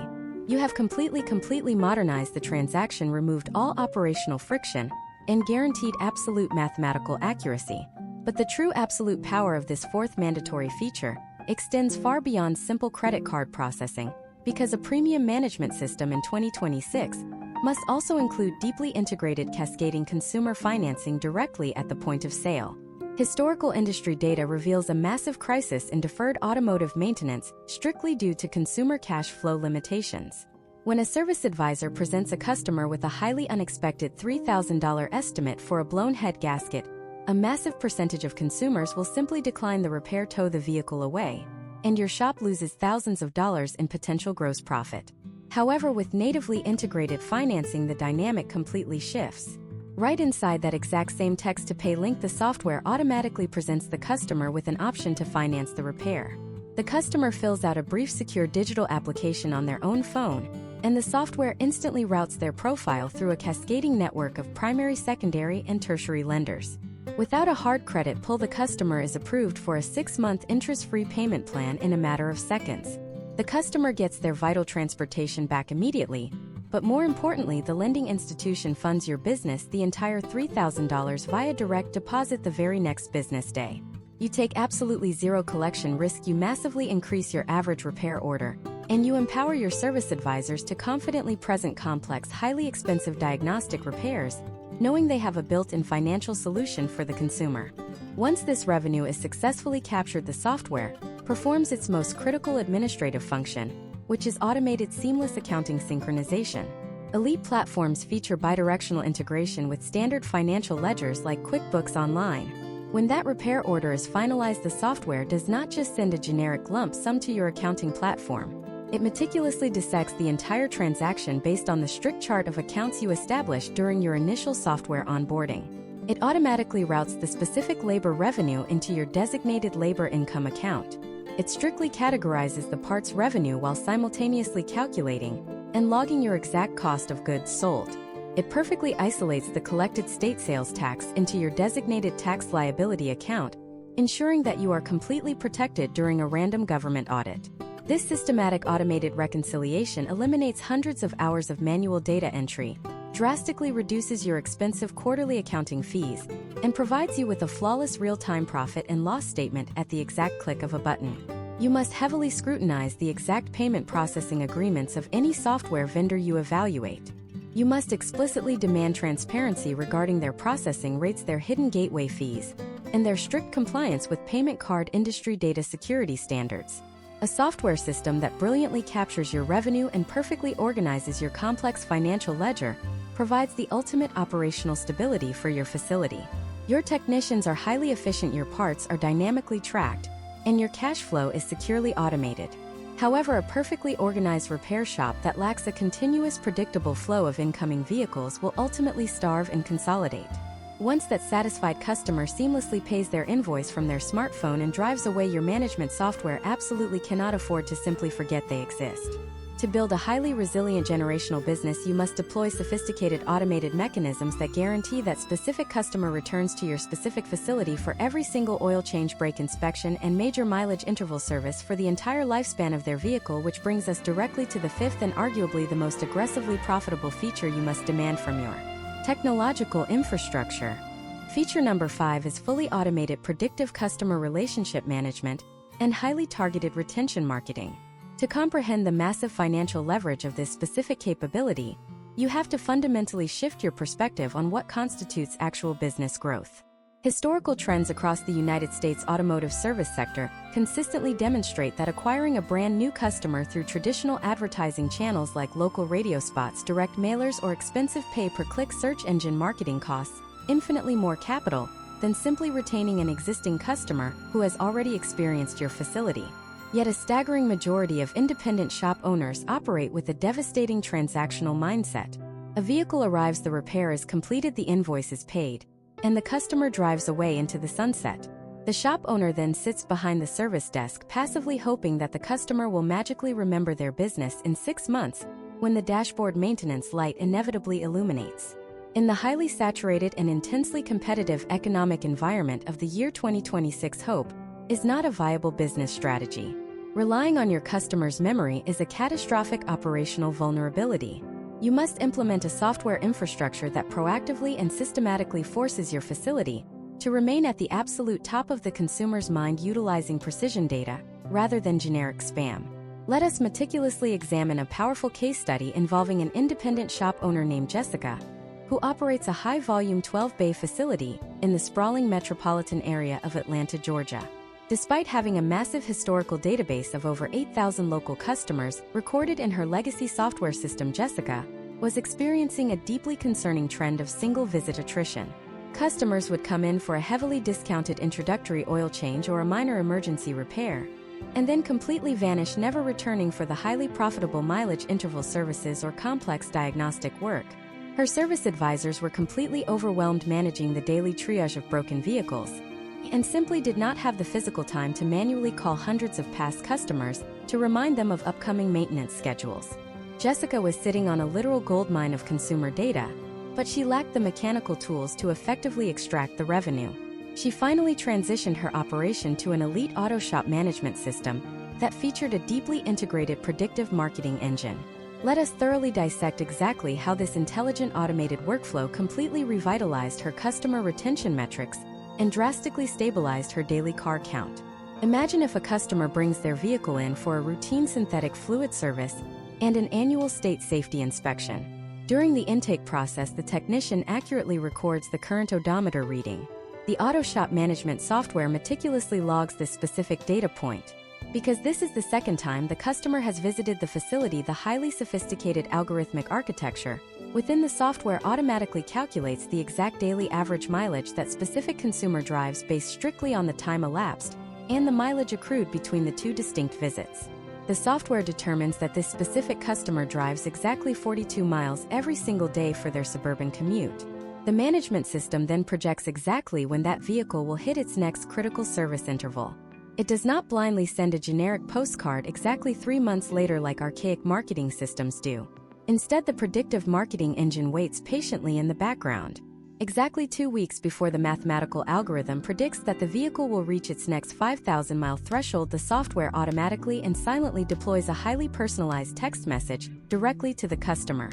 You have completely modernized the transaction, removed all operational friction, and guaranteed absolute mathematical accuracy. But the true absolute power of this fourth mandatory feature extends far beyond simple credit card processing, because a premium management system in 2026 must also include deeply integrated cascading consumer financing directly at the point of sale. Historical industry data reveals a massive crisis in deferred automotive maintenance strictly due to consumer cash flow limitations. When a service advisor presents a customer with a highly unexpected $3,000 estimate for a blown head gasket, a massive percentage of consumers will simply decline the repair, tow the vehicle away, and your shop loses thousands of dollars in potential gross profit. However, with natively integrated financing, the dynamic completely shifts. Right inside that exact same text-to-pay link, the software automatically presents the customer with an option to finance the repair. The customer fills out a brief, secure digital application on their own phone, and the software instantly routes their profile through a cascading network of primary, secondary, and tertiary lenders. Without a hard credit pull, the customer is approved for a 6-month interest-free payment plan in a matter of seconds. The customer gets their vital transportation back immediately, but more importantly, the lending institution funds your business the entire $3,000 via direct deposit the very next business day. You take absolutely zero collection risk, you massively increase your average repair order, and you empower your service advisors to confidently present complex, highly expensive diagnostic repairs, knowing they have a built-in financial solution for the consumer. Once this revenue is successfully captured, the software performs its most critical administrative function, which is automated seamless accounting synchronization. Elite platforms feature bidirectional integration with standard financial ledgers like QuickBooks Online. When that repair order is finalized, the software does not just send a generic lump sum to your accounting platform. It meticulously dissects the entire transaction based on the strict chart of accounts you established during your initial software onboarding. It automatically routes the specific labor revenue into your designated labor income account. It strictly categorizes the parts revenue while simultaneously calculating and logging your exact cost of goods sold. It perfectly isolates the collected state sales tax into your designated tax liability account, ensuring that you are completely protected during a random government audit. This systematic automated reconciliation eliminates hundreds of hours of manual data entry, drastically reduces your expensive quarterly accounting fees, and provides you with a flawless real-time profit and loss statement at the exact click of a button. You must heavily scrutinize the exact payment processing agreements of any software vendor you evaluate. You must explicitly demand transparency regarding their processing rates, their hidden gateway fees, and their strict compliance with payment card industry data security standards. A software system that brilliantly captures your revenue and perfectly organizes your complex financial ledger provides the ultimate operational stability for your facility. Your technicians are highly efficient, your parts are dynamically tracked, and your cash flow is securely automated. However, a perfectly organized repair shop that lacks a continuous, predictable flow of incoming vehicles will ultimately starve and consolidate. Once that satisfied customer seamlessly pays their invoice from their smartphone and drives away, your management software absolutely cannot afford to simply forget they exist. To build a highly resilient generational business, you must deploy sophisticated automated mechanisms that guarantee that specific customer returns to your specific facility for every single oil change, brake inspection, and major mileage interval service for the entire lifespan of their vehicle, which brings us directly to the fifth and arguably the most aggressively profitable feature you must demand from your technological infrastructure. Feature number 5 is fully automated predictive customer relationship management and highly targeted retention marketing. To comprehend the massive financial leverage of this specific capability, you have to fundamentally shift your perspective on what constitutes actual business growth. Historical trends across the United States automotive service sector consistently demonstrate that acquiring a brand new customer through traditional advertising channels like local radio spots, direct mailers, or expensive pay-per-click search engine marketing costs infinitely more capital than simply retaining an existing customer who has already experienced your facility. Yet a staggering majority of independent shop owners operate with a devastating transactional mindset. A vehicle arrives, the repair is completed, the invoice is paid, and the customer drives away into the sunset. The shop owner then sits behind the service desk, passively hoping that the customer will magically remember their business in 6 months when the dashboard maintenance light inevitably illuminates. In the highly saturated and intensely competitive economic environment of the year 2026, hope is not a viable business strategy. Relying on your customer's memory is a catastrophic operational vulnerability. You must implement a software infrastructure that proactively and systematically forces your facility to remain at the absolute top of the consumer's mind, utilizing precision data rather than generic spam. Let us meticulously examine a powerful case study involving an independent shop owner named Jessica, who operates a high-volume 12-bay facility in the sprawling metropolitan area of Atlanta, Georgia. Despite having a massive historical database of over 8,000 local customers recorded in her legacy software system, Jessica was experiencing a deeply concerning trend of single-visit attrition. Customers would come in for a heavily discounted introductory oil change or a minor emergency repair, and then completely vanish, never returning for the highly profitable mileage interval services or complex diagnostic work. Her service advisors were completely overwhelmed managing the daily triage of broken vehicles, and simply did not have the physical time to manually call hundreds of past customers to remind them of upcoming maintenance schedules. Jessica was sitting on a literal goldmine of consumer data, but she lacked the mechanical tools to effectively extract the revenue. She finally transitioned her operation to an elite auto shop management system that featured a deeply integrated predictive marketing engine. Let us thoroughly dissect exactly how this intelligent automated workflow completely revitalized her customer retention metrics and drastically stabilized her daily car count. Imagine if a customer brings their vehicle in for a routine synthetic fluid service and an annual state safety inspection. During the intake process, the technician accurately records the current odometer reading. The auto shop management software meticulously logs this specific data point. Because this is the second time the customer has visited the facility, the highly sophisticated algorithmic architecture within the software automatically calculates the exact daily average mileage that specific consumer drives based strictly on the time elapsed and the mileage accrued between the two distinct visits. The software determines that this specific customer drives exactly 42 miles every single day for their suburban commute. The management system then projects exactly when that vehicle will hit its next critical service interval. It does not blindly send a generic postcard exactly 3 months later like archaic marketing systems do. Instead, the predictive marketing engine waits patiently in the background. Exactly 2 weeks before the mathematical algorithm predicts that the vehicle will reach its next 5,000-mile threshold, the software automatically and silently deploys a highly personalized text message directly to the customer.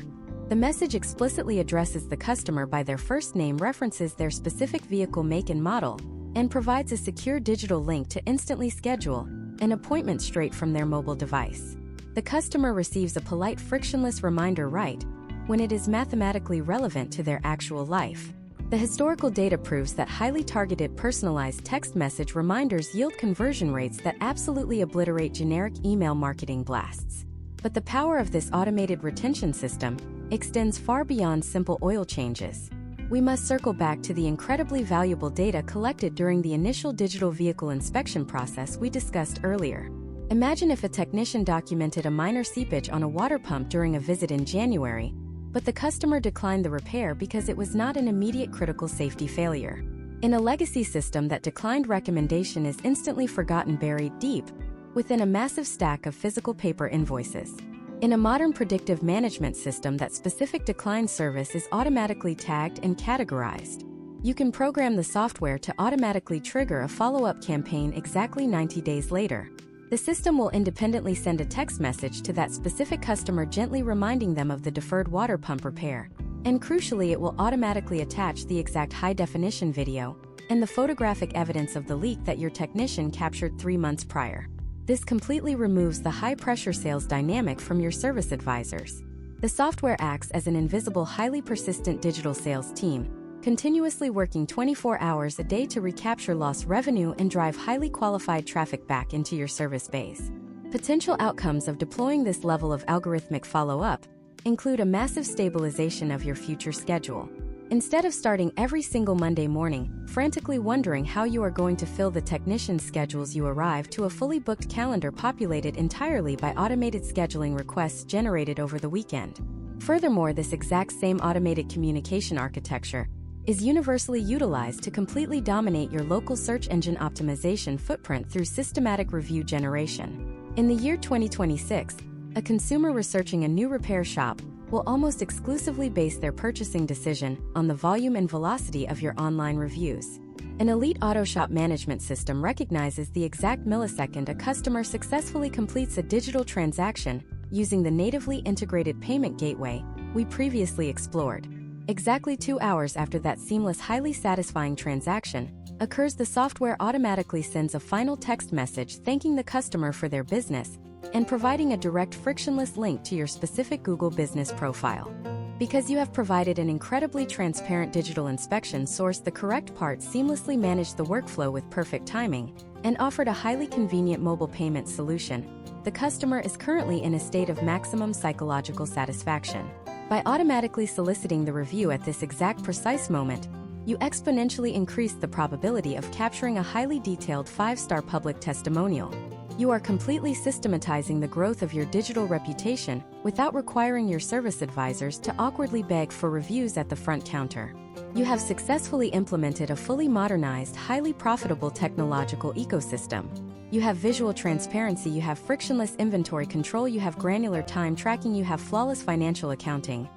The message explicitly addresses the customer by their first name, references their specific vehicle make and model, and provides a secure digital link to instantly schedule an appointment straight from their mobile device. The customer receives a polite, frictionless reminder right when it is mathematically relevant to their actual life. The historical data proves that highly targeted personalized text message reminders yield conversion rates that absolutely obliterate generic email marketing blasts. But the power of this automated retention system extends far beyond simple oil changes. We must circle back to the incredibly valuable data collected during the initial digital vehicle inspection process we discussed earlier. Imagine if a technician documented a minor seepage on a water pump during a visit in January, but the customer declined the repair because it was not an immediate critical safety failure. In a legacy system, that declined recommendation is instantly forgotten, buried deep within a massive stack of physical paper invoices. In a modern predictive management system, that specific declined service is automatically tagged and categorized. You can program the software to automatically trigger a follow-up campaign exactly 90 days later. The system will independently send a text message to that specific customer, gently reminding them of the deferred water pump repair. And crucially, it will automatically attach the exact high-definition video and the photographic evidence of the leak that your technician captured 3 months prior. This completely removes the high-pressure sales dynamic from your service advisors. The software acts as an invisible, highly persistent digital sales team, continuously working 24 hours a day to recapture lost revenue and drive highly qualified traffic back into your service base. Potential outcomes of deploying this level of algorithmic follow-up include a massive stabilization of your future schedule. Instead of starting every single Monday morning, frantically wondering how you are going to fill the technician's schedules, you arrive to a fully booked calendar populated entirely by automated scheduling requests generated over the weekend. Furthermore, this exact same automated communication architecture is universally utilized to completely dominate your local search engine optimization footprint through systematic review generation. In the year 2026, a consumer researching a new repair shop will almost exclusively base their purchasing decision on the volume and velocity of your online reviews. An elite auto shop management system recognizes the exact millisecond a customer successfully completes a digital transaction using the natively integrated payment gateway we previously explored. Exactly 2 hours after that seamless, highly satisfying transaction occurs, the software automatically sends a final text message thanking the customer for their business and providing a direct frictionless link to your specific Google business profile. Because you have provided an incredibly transparent digital inspection source, the correct parts seamlessly managed the workflow with perfect timing, and offered a highly convenient mobile payment solution, the customer is currently in a state of maximum psychological satisfaction. By automatically soliciting the review at this exact precise moment, you exponentially increase the probability of capturing a highly detailed 5-star public testimonial. You are completely systematizing the growth of your digital reputation without requiring your service advisors to awkwardly beg for reviews at the front counter. You have successfully implemented a fully modernized, highly profitable technological ecosystem. You have visual transparency, you have frictionless inventory control, you have granular time tracking, you have flawless financial accounting,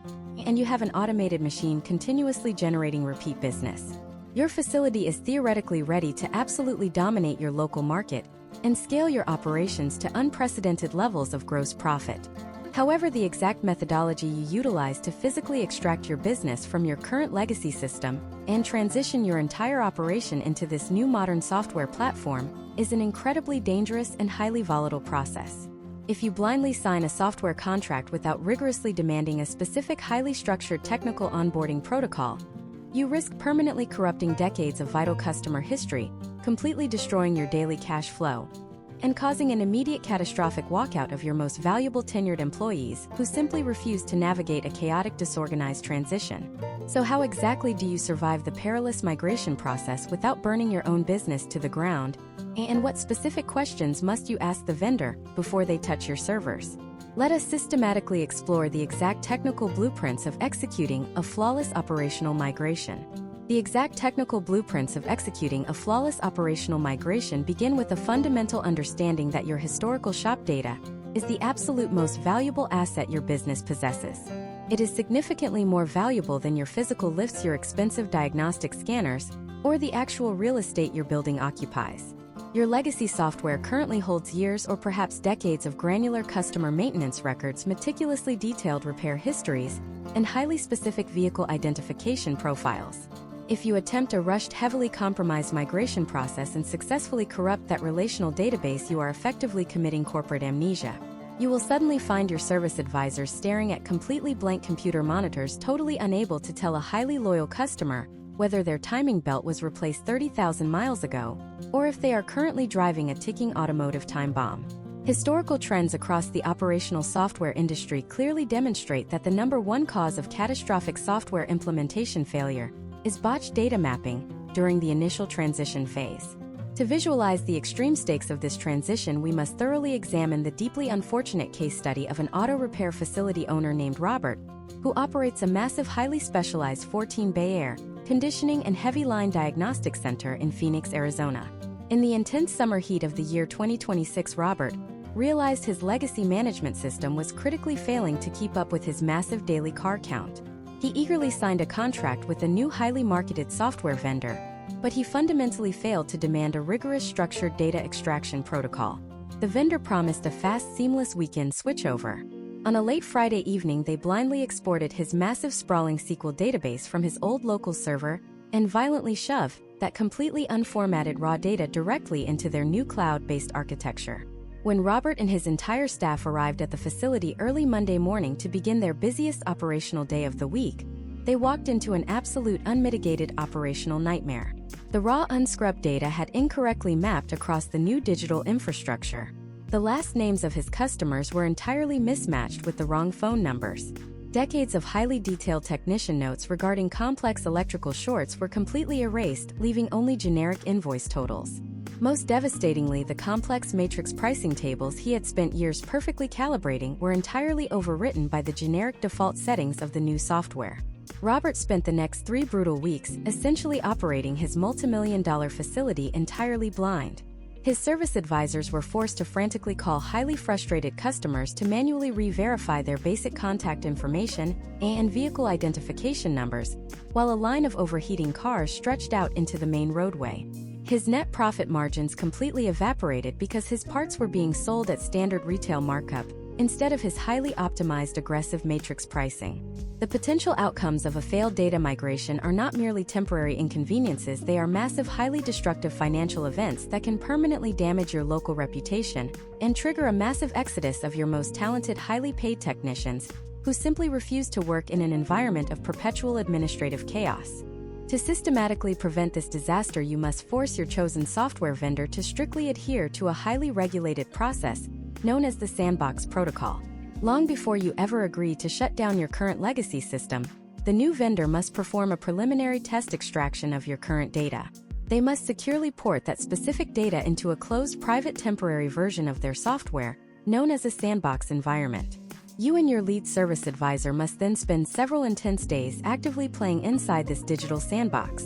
and you have an automated machine continuously generating repeat business. Your facility is theoretically ready to absolutely dominate your local market and scale your operations to unprecedented levels of gross profit. However, the exact methodology you utilize to physically extract your business from your current legacy system and transition your entire operation into this new modern software platform is an incredibly dangerous and highly volatile process. If you blindly sign a software contract without rigorously demanding a specific highly structured technical onboarding protocol, you risk permanently corrupting decades of vital customer history, completely destroying your daily cash flow, and causing an immediate catastrophic walkout of your most valuable tenured employees who simply refuse to navigate a chaotic, disorganized transition. So how exactly do you survive the perilous migration process without burning your own business to the ground? And what specific questions must you ask the vendor before they touch your servers? Let us systematically explore the exact technical blueprints of executing a flawless operational migration. The exact technical blueprints of executing a flawless operational migration begin with a fundamental understanding that your historical shop data is the absolute most valuable asset your business possesses. It is significantly more valuable than your physical lifts, your expensive diagnostic scanners, or the actual real estate your building occupies. Your legacy software currently holds years or perhaps decades of granular customer maintenance records, meticulously detailed repair histories, and highly specific vehicle identification profiles. If you attempt a rushed, heavily compromised migration process and successfully corrupt that relational database, you are effectively committing corporate amnesia. You will suddenly find your service advisors staring at completely blank computer monitors, totally unable to tell a highly loyal customer whether their timing belt was replaced 30,000 miles ago, or if they are currently driving a ticking automotive time bomb. Historical trends across the operational software industry clearly demonstrate that the #1 cause of catastrophic software implementation failure is botched data mapping during the initial transition phase. To visualize the extreme stakes of this transition, we must thoroughly examine the deeply unfortunate case study of an auto repair facility owner named Robert, who operates a massive, highly specialized 14-bay air conditioning and heavy line diagnostic center in Phoenix, Arizona. In the intense summer heat of the year 2026, Robert realized his legacy management system was critically failing to keep up with his massive daily car count. He eagerly signed a contract with a new highly marketed software vendor, but he fundamentally failed to demand a rigorous structured data extraction protocol. The vendor promised a fast, seamless weekend switchover. On a late Friday evening, they blindly exported his massive, sprawling SQL database from his old local server and violently shoved that completely unformatted raw data directly into their new cloud-based architecture. When Robert and his entire staff arrived at the facility early Monday morning to begin their busiest operational day of the week, they walked into an absolute, unmitigated operational nightmare. The raw, unscrubbed data had incorrectly mapped across the new digital infrastructure. The last names of his customers were entirely mismatched with the wrong phone numbers. Decades of highly detailed technician notes regarding complex electrical shorts were completely erased, leaving only generic invoice totals. Most devastatingly, the complex matrix pricing tables he had spent years perfectly calibrating were entirely overwritten by the generic default settings of the new software. Robert spent the next 3 brutal weeks essentially operating his multi-million-dollar facility entirely blind. His service advisors were forced to frantically call highly frustrated customers to manually re-verify their basic contact information and vehicle identification numbers, while a line of overheating cars stretched out into the main roadway. His net profit margins completely evaporated because his parts were being sold at standard retail markup, instead of his highly optimized aggressive matrix pricing. The potential outcomes of a failed data migration are not merely temporary inconveniences, they are massive, highly destructive financial events that can permanently damage your local reputation and trigger a massive exodus of your most talented, highly paid technicians who simply refuse to work in an environment of perpetual administrative chaos. To systematically prevent this disaster, you must force your chosen software vendor to strictly adhere to a highly regulated process known as the sandbox protocol. Long before you ever agree to shut down your current legacy system, the new vendor must perform a preliminary test extraction of your current data. They must securely port that specific data into a closed private temporary version of their software, known as a sandbox environment. You and your lead service advisor must then spend several intense days actively playing inside this digital sandbox.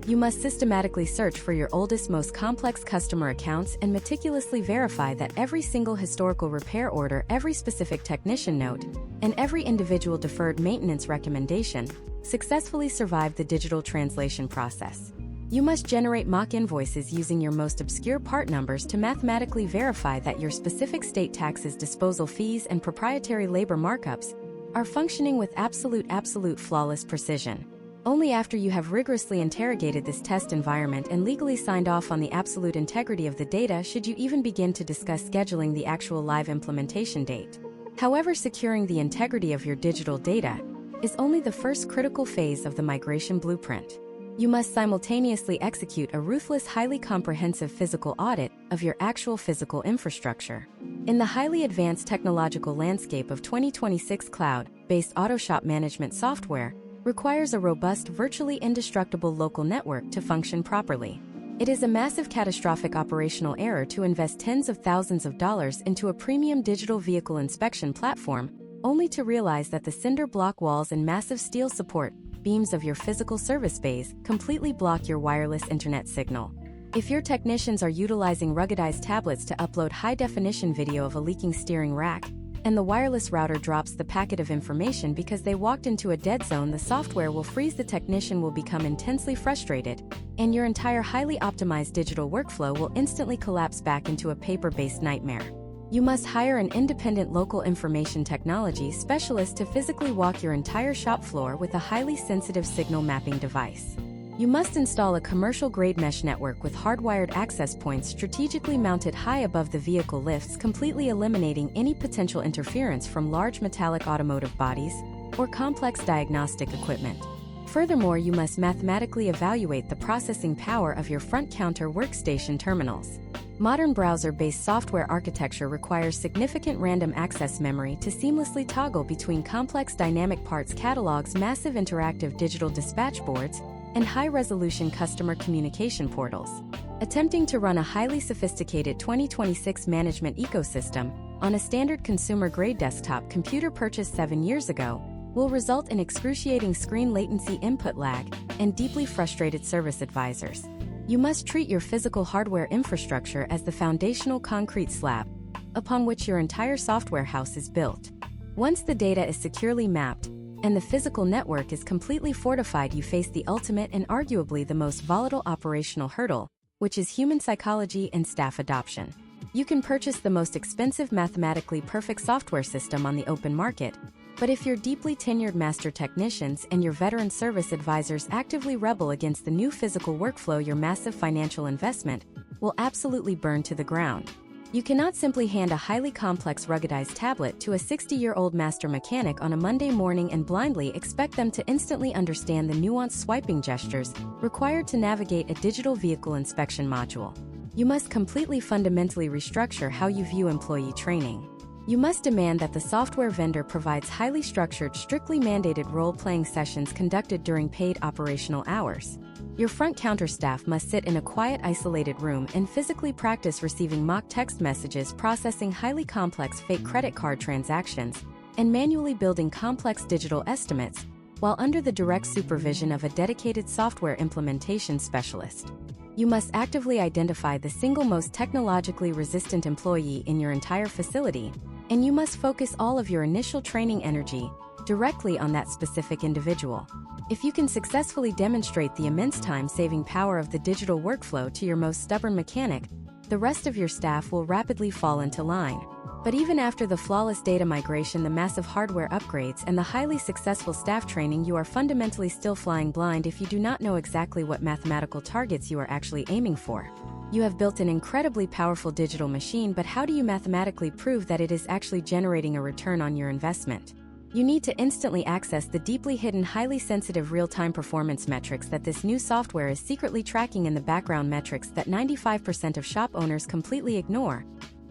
You must systematically search for your oldest, most complex customer accounts and meticulously verify that every single historical repair order, every specific technician note, and every individual deferred maintenance recommendation successfully survived the digital translation process. You must generate mock invoices using your most obscure part numbers to mathematically verify that your specific state taxes, disposal fees, and proprietary labor markups are functioning with absolute flawless precision. Only after you have rigorously interrogated this test environment and legally signed off on the absolute integrity of the data should you even begin to discuss scheduling the actual live implementation date. However, securing the integrity of your digital data is only the first critical phase of the migration blueprint. You must simultaneously execute a ruthless, highly comprehensive physical audit of your actual physical infrastructure. In the highly advanced technological landscape of 2026, cloud-based auto shop management software requires a robust, virtually indestructible local network to function properly. It is a massive, catastrophic operational error to invest tens of thousands of dollars into a premium digital vehicle inspection platform, only to realize that the cinder block walls and massive steel support beams of your physical service bays completely block your wireless internet signal. If your technicians are utilizing ruggedized tablets to upload high-definition video of a leaking steering rack, and the wireless router drops the packet of information because they walked into a dead zone, the software will freeze, the technician will become intensely frustrated, and your entire highly optimized digital workflow will instantly collapse back into a paper-based nightmare. You must hire an independent local information technology specialist to physically walk your entire shop floor with a highly sensitive signal mapping device. You must install a commercial-grade mesh network with hardwired access points strategically mounted high above the vehicle lifts, completely eliminating any potential interference from large metallic automotive bodies or complex diagnostic equipment. Furthermore, you must mathematically evaluate the processing power of your front counter workstation terminals. Modern browser-based software architecture requires significant random access memory to seamlessly toggle between complex dynamic parts catalogs, massive interactive digital dispatch boards, and high-resolution customer communication portals. Attempting to run a highly sophisticated 2026 management ecosystem on a standard consumer-grade desktop computer purchased 7 years ago will result in excruciating screen latency, input lag, and deeply frustrated service advisors. You must treat your physical hardware infrastructure as the foundational concrete slab upon which your entire software house is built. Once the data is securely mapped and the physical network is completely fortified, you face the ultimate and arguably the most volatile operational hurdle, which is human psychology and staff adoption. You can purchase the most expensive, mathematically perfect software system on the open market, but if your deeply tenured master technicians and your veteran service advisors actively rebel against the new physical workflow, your massive financial investment will absolutely burn to the ground. You cannot simply hand a highly complex ruggedized tablet to a 60-year-old master mechanic on a Monday morning and blindly expect them to instantly understand the nuanced swiping gestures required to navigate a digital vehicle inspection module. You must completely fundamentally restructure how you view employee training. You must demand that the software vendor provides highly structured, strictly mandated role-playing sessions conducted during paid operational hours. Your front counter staff must sit in a quiet, isolated room and physically practice receiving mock text messages, processing highly complex fake credit card transactions, and manually building complex digital estimates, while under the direct supervision of a dedicated software implementation specialist. You must actively identify the single most technologically resistant employee in your entire facility, and you must focus all of your initial training energy directly on that specific individual. If you can successfully demonstrate the immense time-saving power of the digital workflow to your most stubborn mechanic, the rest of your staff will rapidly fall into line. But even after the flawless data migration, the massive hardware upgrades, and the highly successful staff training, you are fundamentally still flying blind if you do not know exactly what mathematical targets you are actually aiming for. You have built an incredibly powerful digital machine, but how do you mathematically prove that it is actually generating a return on your investment? You need to instantly access the deeply hidden, highly sensitive real-time performance metrics that this new software is secretly tracking in the background, metrics that 95% of shop owners completely ignore,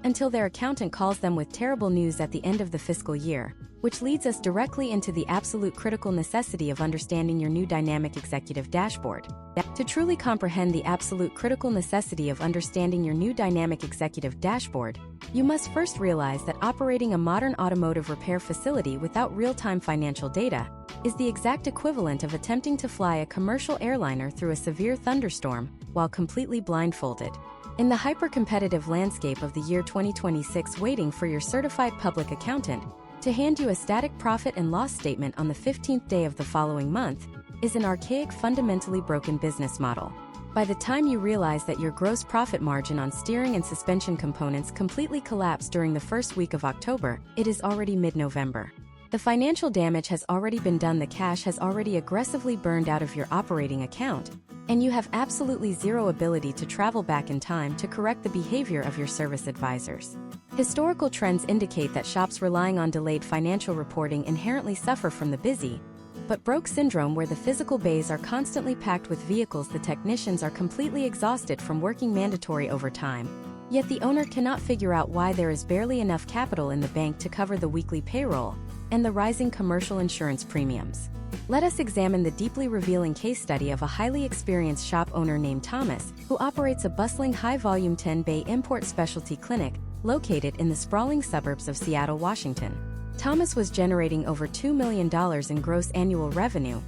until their accountant calls them with terrible news at the end of the fiscal year, which leads us directly into the absolute critical necessity of understanding your new dynamic executive dashboard. To truly comprehend the absolute critical necessity of understanding your new dynamic executive dashboard, you must first realize that operating a modern automotive repair facility without real-time financial data is the exact equivalent of attempting to fly a commercial airliner through a severe thunderstorm while completely blindfolded. In the hyper-competitive landscape of the year 2026, waiting for your certified public accountant to hand you a static profit and loss statement on the 15th day of the following month is an archaic, fundamentally broken business model. By the time you realize that your gross profit margin on steering and suspension components completely collapsed during the first week of October, it is already mid-November. The financial damage has already been done, the cash has already aggressively burned out of your operating account, and you have absolutely zero ability to travel back in time to correct the behavior of your service advisors. Historical trends indicate that shops relying on delayed financial reporting inherently suffer from the busy but broke syndrome, where the physical bays are constantly packed with vehicles. The technicians are completely exhausted from working mandatory overtime, yet the owner cannot figure out why there is barely enough capital in the bank to cover the weekly payroll and the rising commercial insurance premiums. Let us examine the deeply revealing case study of a highly experienced shop owner named Thomas, who operates a bustling high-volume 10-bay import specialty clinic located in the sprawling suburbs of Seattle, Washington. Thomas was generating over $2 million in gross annual revenue,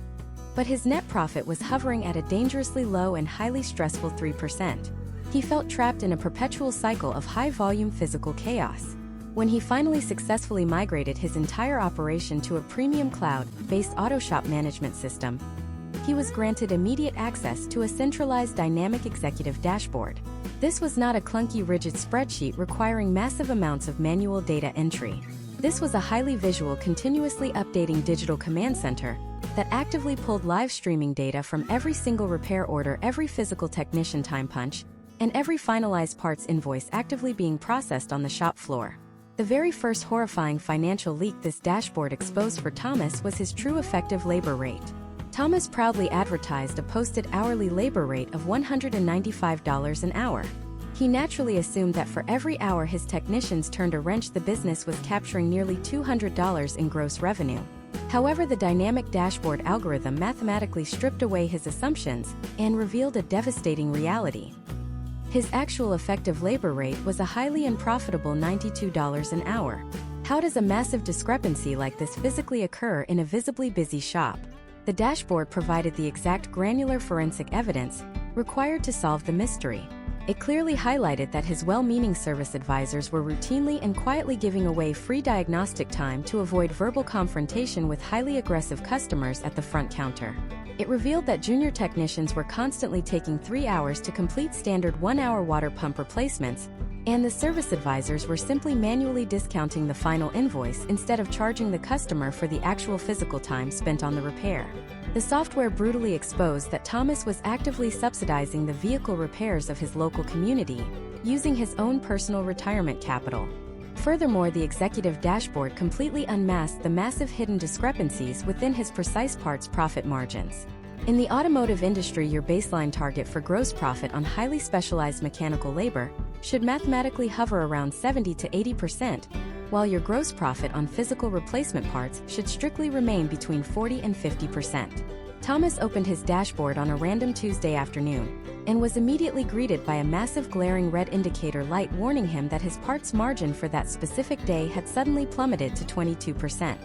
but his net profit was hovering at a dangerously low and highly stressful 3%. He felt trapped in a perpetual cycle of high-volume physical chaos. When he finally successfully migrated his entire operation to a premium cloud-based auto shop management system, he was granted immediate access to a centralized dynamic executive dashboard. This was not a clunky, rigid spreadsheet requiring massive amounts of manual data entry. This was a highly visual, continuously updating digital command center that actively pulled live streaming data from every single repair order, every physical technician time punch, and every finalized parts invoice actively being processed on the shop floor. The very first horrifying financial leak this dashboard exposed for Thomas was his true effective labor rate. Thomas proudly advertised a posted hourly labor rate of $195 an hour. He naturally assumed that for every hour his technicians turned a wrench, the business was capturing nearly $200 in gross revenue. However, the dynamic dashboard algorithm mathematically stripped away his assumptions and revealed a devastating reality. His actual effective labor rate was a highly unprofitable $92 an hour. How does a massive discrepancy like this physically occur in a visibly busy shop? The dashboard provided the exact granular forensic evidence required to solve the mystery. It clearly highlighted that his well-meaning service advisors were routinely and quietly giving away free diagnostic time to avoid verbal confrontation with highly aggressive customers at the front counter. It revealed that junior technicians were constantly taking 3 hours to complete standard 1-hour water pump replacements, and the service advisors were simply manually discounting the final invoice instead of charging the customer for the actual physical time spent on the repair. The software brutally exposed that Thomas was actively subsidizing the vehicle repairs of his local community, using his own personal retirement capital. Furthermore, the executive dashboard completely unmasked the massive hidden discrepancies within his precise parts profit margins. In the automotive industry, your baseline target for gross profit on highly specialized mechanical labor should mathematically hover around 70 to 80%, while your gross profit on physical replacement parts should strictly remain between 40 and 50%. Thomas opened his dashboard on a random Tuesday afternoon and was immediately greeted by a massive glaring red indicator light warning him that his parts margin for that specific day had suddenly plummeted to 22%.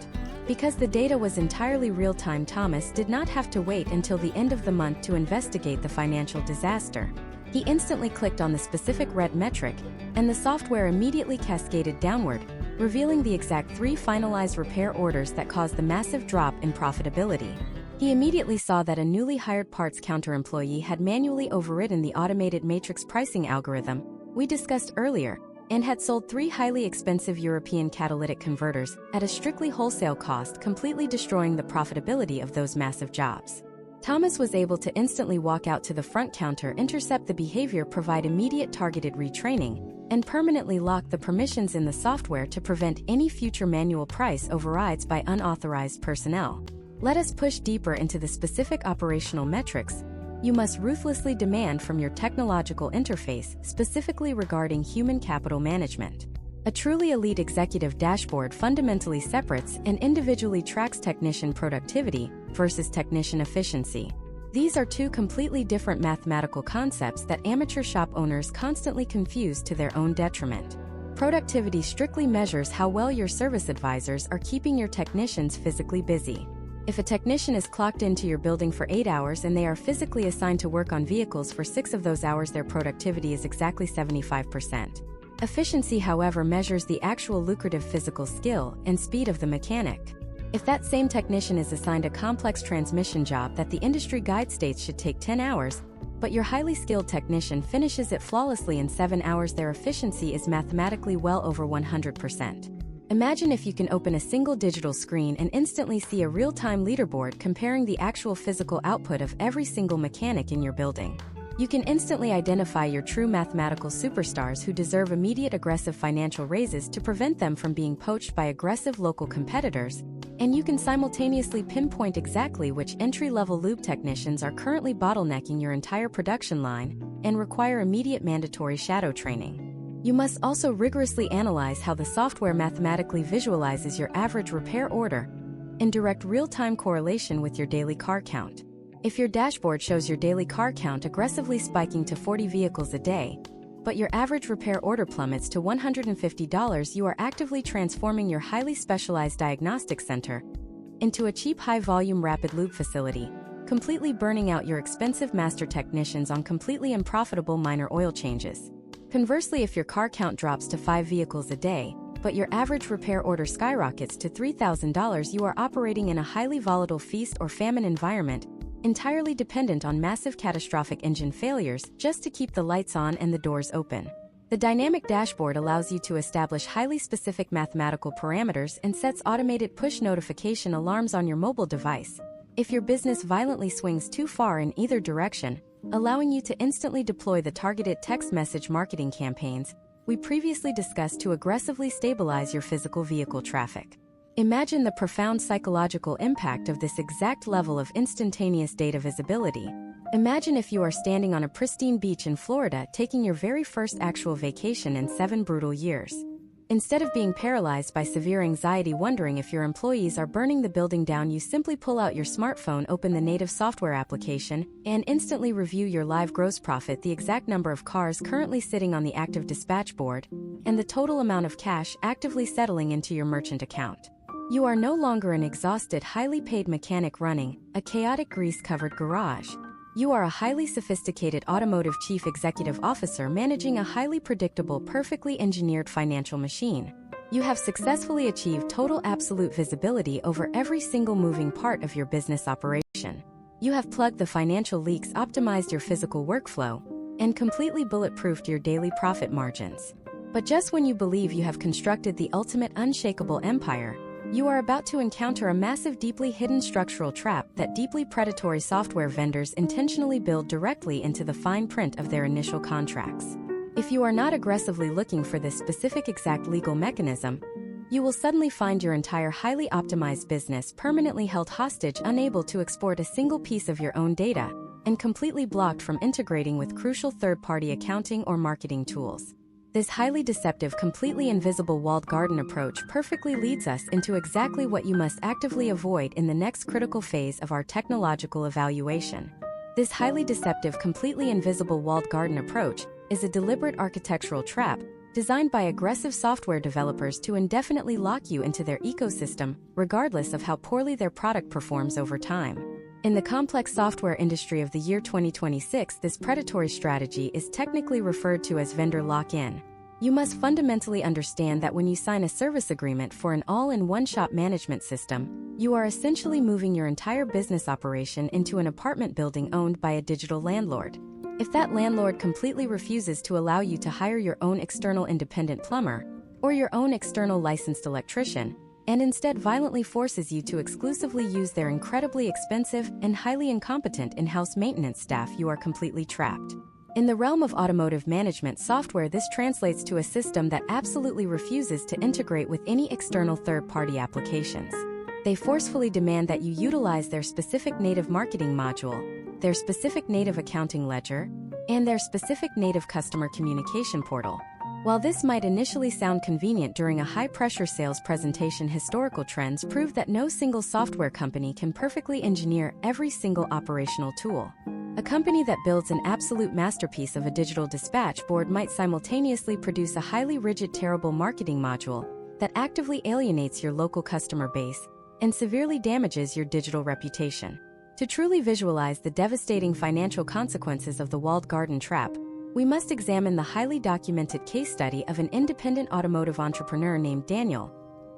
Because the data was entirely real-time, Thomas did not have to wait until the end of the month to investigate the financial disaster. He instantly clicked on the specific red metric, and the software immediately cascaded downward, revealing the exact 3 finalized repair orders that caused the massive drop in profitability. He immediately saw that a newly hired parts counter employee had manually overridden the automated matrix pricing algorithm we discussed earlier, and had sold 3 highly expensive European catalytic converters at a strictly wholesale cost, completely destroying the profitability of those massive jobs. Thomas was able to instantly walk out to the front counter, intercept the behavior, provide immediate targeted retraining, and permanently lock the permissions in the software to prevent any future manual price overrides by unauthorized personnel. Let us push deeper into the specific operational metrics you must ruthlessly demand from your technological interface, specifically regarding human capital management. A truly elite executive dashboard fundamentally separates and individually tracks technician productivity versus technician efficiency. These are two completely different mathematical concepts that amateur shop owners constantly confuse to their own detriment. Productivity strictly measures how well your service advisors are keeping your technicians physically busy. If a technician is clocked into your building for 8 hours and they are physically assigned to work on vehicles for 6 of those hours, their productivity is exactly 75%. Efficiency, however, measures the actual lucrative physical skill and speed of the mechanic. If that same technician is assigned a complex transmission job that the industry guide states should take 10 hours, but your highly skilled technician finishes it flawlessly in 7 hours, their efficiency is mathematically well over 100%. Imagine if you can open a single digital screen and instantly see a real-time leaderboard comparing the actual physical output of every single mechanic in your building. You can instantly identify your true mathematical superstars who deserve immediate aggressive financial raises to prevent them from being poached by aggressive local competitors, and you can simultaneously pinpoint exactly which entry-level lube technicians are currently bottlenecking your entire production line and require immediate mandatory shadow training. You must also rigorously analyze how the software mathematically visualizes your average repair order in direct real-time correlation with your daily car count. If your dashboard shows your daily car count aggressively spiking to 40 vehicles a day, but your average repair order plummets to $150, you are actively transforming your highly specialized diagnostic center into a cheap, high-volume rapid lube facility, completely burning out your expensive master technicians on completely unprofitable minor oil changes. Conversely, if your car count drops to 5 vehicles a day, but your average repair order skyrockets to $3,000, you are operating in a highly volatile feast or famine environment, entirely dependent on massive catastrophic engine failures just to keep the lights on and the doors open. The dynamic dashboard allows you to establish highly specific mathematical parameters and sets automated push notification alarms on your mobile device if your business violently swings too far in either direction, allowing you to instantly deploy the targeted text message marketing campaigns we previously discussed to aggressively stabilize your physical vehicle traffic. Imagine the profound psychological impact of this exact level of instantaneous data visibility. Imagine if you are standing on a pristine beach in Florida taking your very first actual vacation in 7 brutal years. Instead of being paralyzed by severe anxiety wondering if your employees are burning the building down, you simply pull out your smartphone, open the native software application, and instantly review your live gross profit, the exact number of cars currently sitting on the active dispatch board, and the total amount of cash actively settling into your merchant account. You are no longer an exhausted, highly paid mechanic running a chaotic, grease-covered garage. You are a highly sophisticated automotive chief executive officer managing a highly predictable, perfectly engineered financial machine. You have successfully achieved total absolute visibility over every single moving part of your business operation. You have plugged the financial leaks, optimized your physical workflow, and completely bulletproofed your daily profit margins. But just when you believe you have constructed the ultimate unshakable empire, you are about to encounter a massive, deeply hidden structural trap that deeply predatory software vendors intentionally build directly into the fine print of their initial contracts. If you are not aggressively looking for this specific exact legal mechanism, you will suddenly find your entire highly optimized business permanently held hostage, unable to export a single piece of your own data, and completely blocked from integrating with crucial third-party accounting or marketing tools. This highly deceptive, completely invisible walled garden approach perfectly leads us into exactly what you must actively avoid in the next critical phase of our technological evaluation. This highly deceptive, completely invisible walled garden approach is a deliberate architectural trap designed by aggressive software developers to indefinitely lock you into their ecosystem, regardless of how poorly their product performs over time. In the complex software industry of the year 2026, this predatory strategy is technically referred to as vendor lock-in. You must fundamentally understand that when you sign a service agreement for an all-in-one shop management system, you are essentially moving your entire business operation into an apartment building owned by a digital landlord. If that landlord completely refuses to allow you to hire your own external independent plumber or your own external licensed electrician, and instead violently forces you to exclusively use their incredibly expensive and highly incompetent in-house maintenance staff, you are completely trapped. In the realm of automotive management software, this translates to a system that absolutely refuses to integrate with any external third-party applications. They forcefully demand that you utilize their specific native marketing module, their specific native accounting ledger, and their specific native customer communication portal. While this might initially sound convenient during a high-pressure sales presentation, historical trends prove that no single software company can perfectly engineer every single operational tool. A company that builds an absolute masterpiece of a digital dispatch board might simultaneously produce a highly rigid, terrible marketing module that actively alienates your local customer base and severely damages your digital reputation. To truly visualize the devastating financial consequences of the walled garden trap, we must examine the highly documented case study of an independent automotive entrepreneur named Daniel,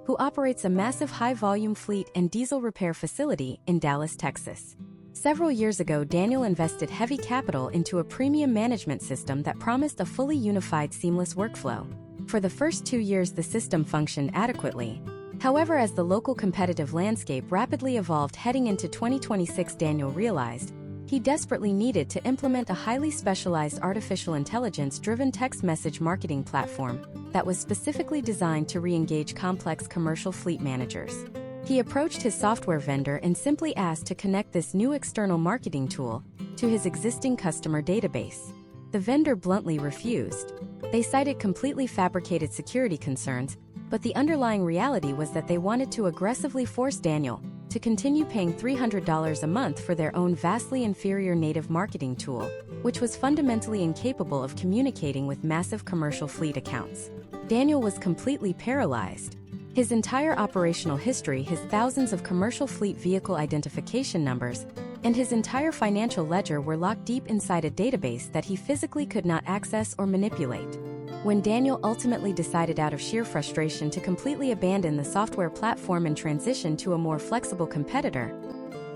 who operates a massive high-volume fleet and diesel repair facility in Dallas, Texas. Several years ago, Daniel invested heavy capital into a premium management system that promised a fully unified, seamless workflow. For the first 2 years, the system functioned adequately. However, as the local competitive landscape rapidly evolved heading into 2026, Daniel realized he desperately needed to implement a highly specialized artificial intelligence-driven text message marketing platform that was specifically designed to re-engage complex commercial fleet managers. He approached his software vendor and simply asked to connect this new external marketing tool to his existing customer database. The vendor bluntly refused. They cited completely fabricated security concerns, but the underlying reality was that they wanted to aggressively force Daniel to continue paying $300 a month for their own vastly inferior native marketing tool, which was fundamentally incapable of communicating with massive commercial fleet accounts. Daniel was completely paralyzed. His entire operational history, his thousands of commercial fleet vehicle identification numbers, and his entire financial ledger were locked deep inside a database that he physically could not access or manipulate. When Daniel ultimately decided out of sheer frustration to completely abandon the software platform and transition to a more flexible competitor,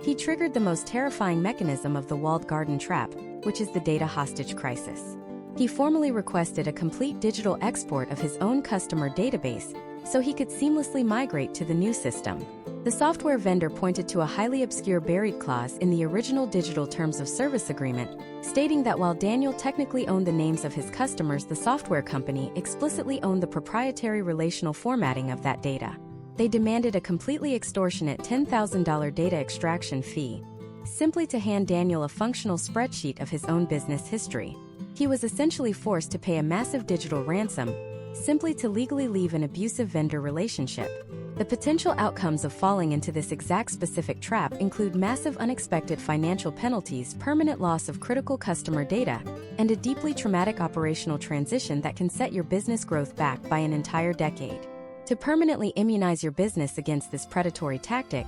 he triggered the most terrifying mechanism of the walled garden trap, which is the data hostage crisis. He formally requested a complete digital export of his own customer database so he could seamlessly migrate to the new system. The software vendor pointed to a highly obscure buried clause in the original digital terms of service agreement, stating that while Daniel technically owned the names of his customers, the software company explicitly owned the proprietary relational formatting of that data. They demanded a completely extortionate $10,000 data extraction fee, simply to hand Daniel a functional spreadsheet of his own business history. He was essentially forced to pay a massive digital ransom, simply to legally leave an abusive vendor relationship. The potential outcomes of falling into this exact specific trap include massive unexpected financial penalties, permanent loss of critical customer data, and a deeply traumatic operational transition that can set your business growth back by an entire decade. To permanently immunize your business against this predatory tactic,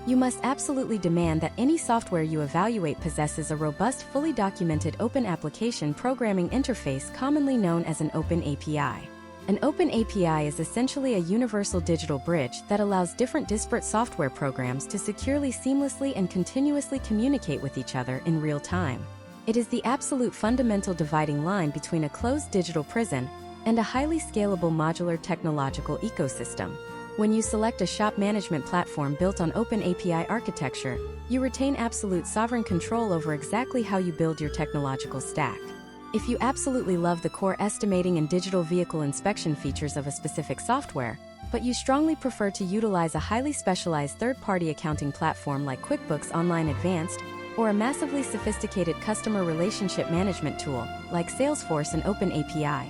you must absolutely demand that any software you evaluate possesses a robust, fully documented open application programming interface, commonly known as an open API. An open API is essentially a universal digital bridge that allows different disparate software programs to securely, seamlessly, and continuously communicate with each other in real time. It is the absolute fundamental dividing line between a closed digital prison and a highly scalable modular technological ecosystem. When you select a shop management platform built on open API architecture, you retain absolute sovereign control over exactly how you build your technological stack. If you absolutely love the core estimating and digital vehicle inspection features of a specific software, but you strongly prefer to utilize a highly specialized third-party accounting platform like QuickBooks Online Advanced, or a massively sophisticated customer relationship management tool like Salesforce, and Open API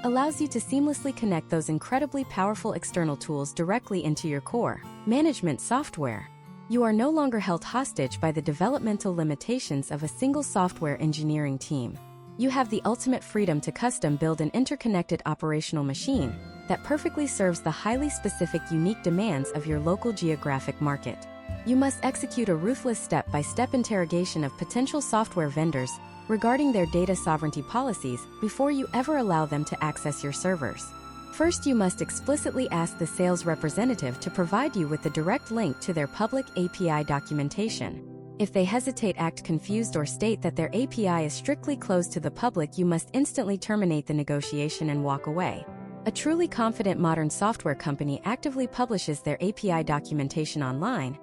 allows you to seamlessly connect those incredibly powerful external tools directly into your core management software. You are no longer held hostage by the developmental limitations of a single software engineering team. You have the ultimate freedom to custom build an interconnected operational machine that perfectly serves the highly specific, unique demands of your local geographic market. You must execute a ruthless step-by-step interrogation of potential software vendors regarding their data sovereignty policies before you ever allow them to access your servers. First, you must explicitly ask the sales representative to provide you with the direct link to their public API documentation. If they hesitate, act confused, or state that their API is strictly closed to the public, you must instantly terminate the negotiation and walk away. A truly confident modern software company actively publishes their API documentation online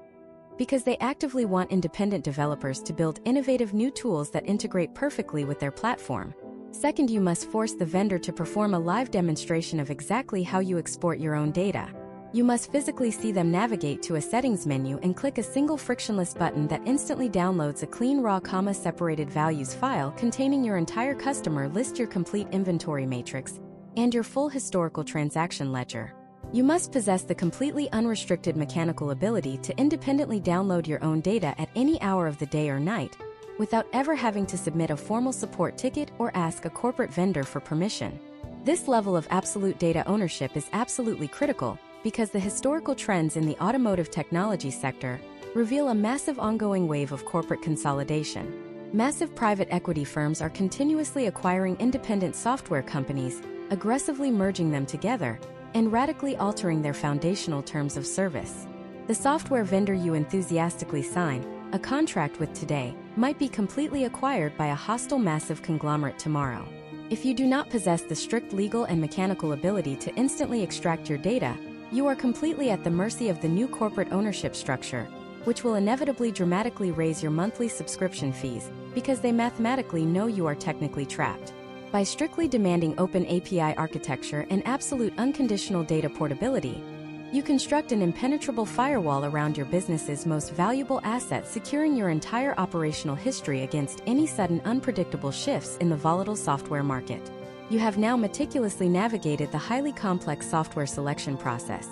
because they actively want independent developers to build innovative new tools that integrate perfectly with their platform. Second, you must force the vendor to perform a live demonstration of exactly how you export your own data. You must physically see them navigate to a settings menu and click a single frictionless button that instantly downloads a clean raw comma-separated values file containing your entire customer list, your complete inventory matrix, and your full historical transaction ledger. You must possess the completely unrestricted mechanical ability to independently download your own data at any hour of the day or night, without ever having to submit a formal support ticket or ask a corporate vendor for permission. This level of absolute data ownership is absolutely critical because the historical trends in the automotive technology sector reveal a massive ongoing wave of corporate consolidation. Massive private equity firms are continuously acquiring independent software companies, aggressively merging them together, and radically altering their foundational terms of service. The software vendor you enthusiastically sign a contract with today might be completely acquired by a hostile massive conglomerate tomorrow. If you do not possess the strict legal and mechanical ability to instantly extract your data, you are completely at the mercy of the new corporate ownership structure, which will inevitably dramatically raise your monthly subscription fees because they mathematically know you are technically trapped. By strictly demanding open API architecture and absolute unconditional data portability, you construct an impenetrable firewall around your business's most valuable asset, securing your entire operational history against any sudden unpredictable shifts in the volatile software market. You have now meticulously navigated the highly complex software selection process.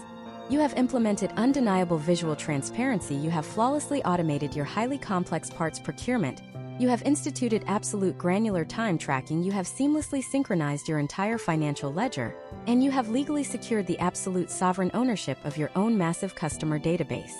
You have implemented undeniable visual transparency. You have flawlessly automated your highly complex parts procurement. You have instituted absolute granular time tracking. You have seamlessly synchronized your entire financial ledger, and you have legally secured the absolute sovereign ownership of your own massive customer database.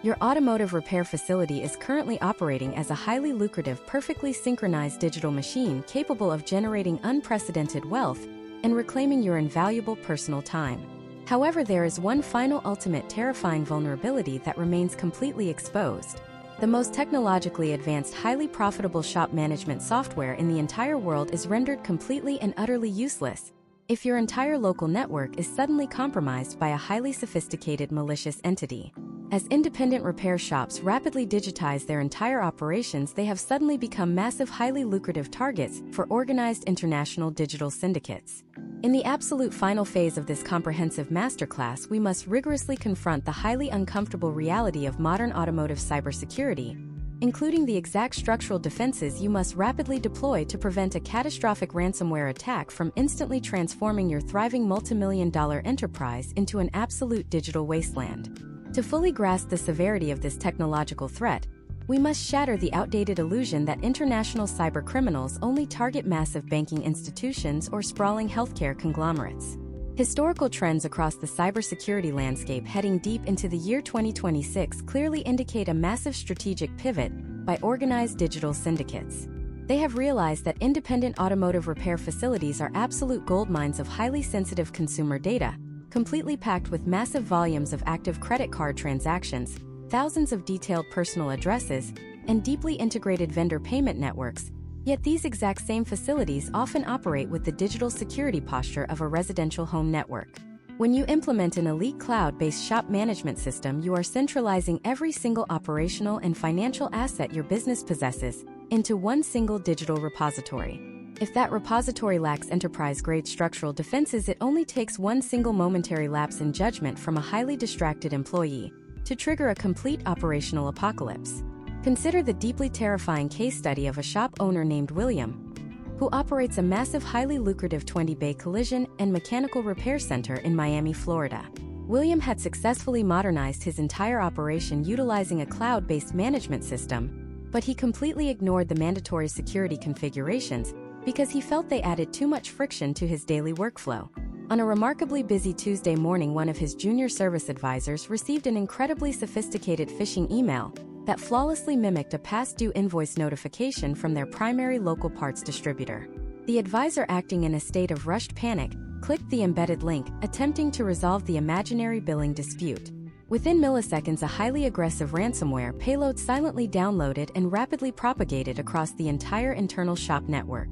Your automotive repair facility is currently operating as a highly lucrative, perfectly synchronized digital machine capable of generating unprecedented wealth and reclaiming your invaluable personal time. However, there is one final ultimate terrifying vulnerability that remains completely exposed. The most technologically advanced, highly profitable shop management software in the entire world is rendered completely and utterly useless if your entire local network is suddenly compromised by a highly sophisticated malicious entity. As independent repair shops rapidly digitize their entire operations, they have suddenly become massive, highly lucrative targets for organized international digital syndicates. In the absolute final phase of this comprehensive masterclass, we must rigorously confront the highly uncomfortable reality of modern automotive cybersecurity, including the exact structural defenses you must rapidly deploy to prevent a catastrophic ransomware attack from instantly transforming your thriving multi-million-dollar enterprise into an absolute digital wasteland. To fully grasp the severity of this technological threat, we must shatter the outdated illusion that international cybercriminals only target massive banking institutions or sprawling healthcare conglomerates. Historical trends across the cybersecurity landscape heading deep into the year 2026 clearly indicate a massive strategic pivot by organized digital syndicates. They have realized that independent automotive repair facilities are absolute goldmines of highly sensitive consumer data, completely packed with massive volumes of active credit card transactions, thousands of detailed personal addresses, and deeply integrated vendor payment networks. Yet these exact same facilities often operate with the digital security posture of a residential home network. When you implement an elite cloud-based shop management system, you are centralizing every single operational and financial asset your business possesses into one single digital repository. If that repository lacks enterprise-grade structural defenses, it only takes one single momentary lapse in judgment from a highly distracted employee to trigger a complete operational apocalypse. Consider the deeply terrifying case study of a shop owner named William, who operates a massive, highly lucrative 20-bay collision and mechanical repair center in Miami, Florida. William had successfully modernized his entire operation utilizing a cloud-based management system, but he completely ignored the mandatory security configurations because he felt they added too much friction to his daily workflow. On a remarkably busy Tuesday morning, one of his junior service advisors received an incredibly sophisticated phishing email that flawlessly mimicked a past due invoice notification from their primary local parts distributor. The advisor, acting in a state of rushed panic, clicked the embedded link, attempting to resolve the imaginary billing dispute. Within milliseconds, a highly aggressive ransomware payload silently downloaded and rapidly propagated across the entire internal shop network.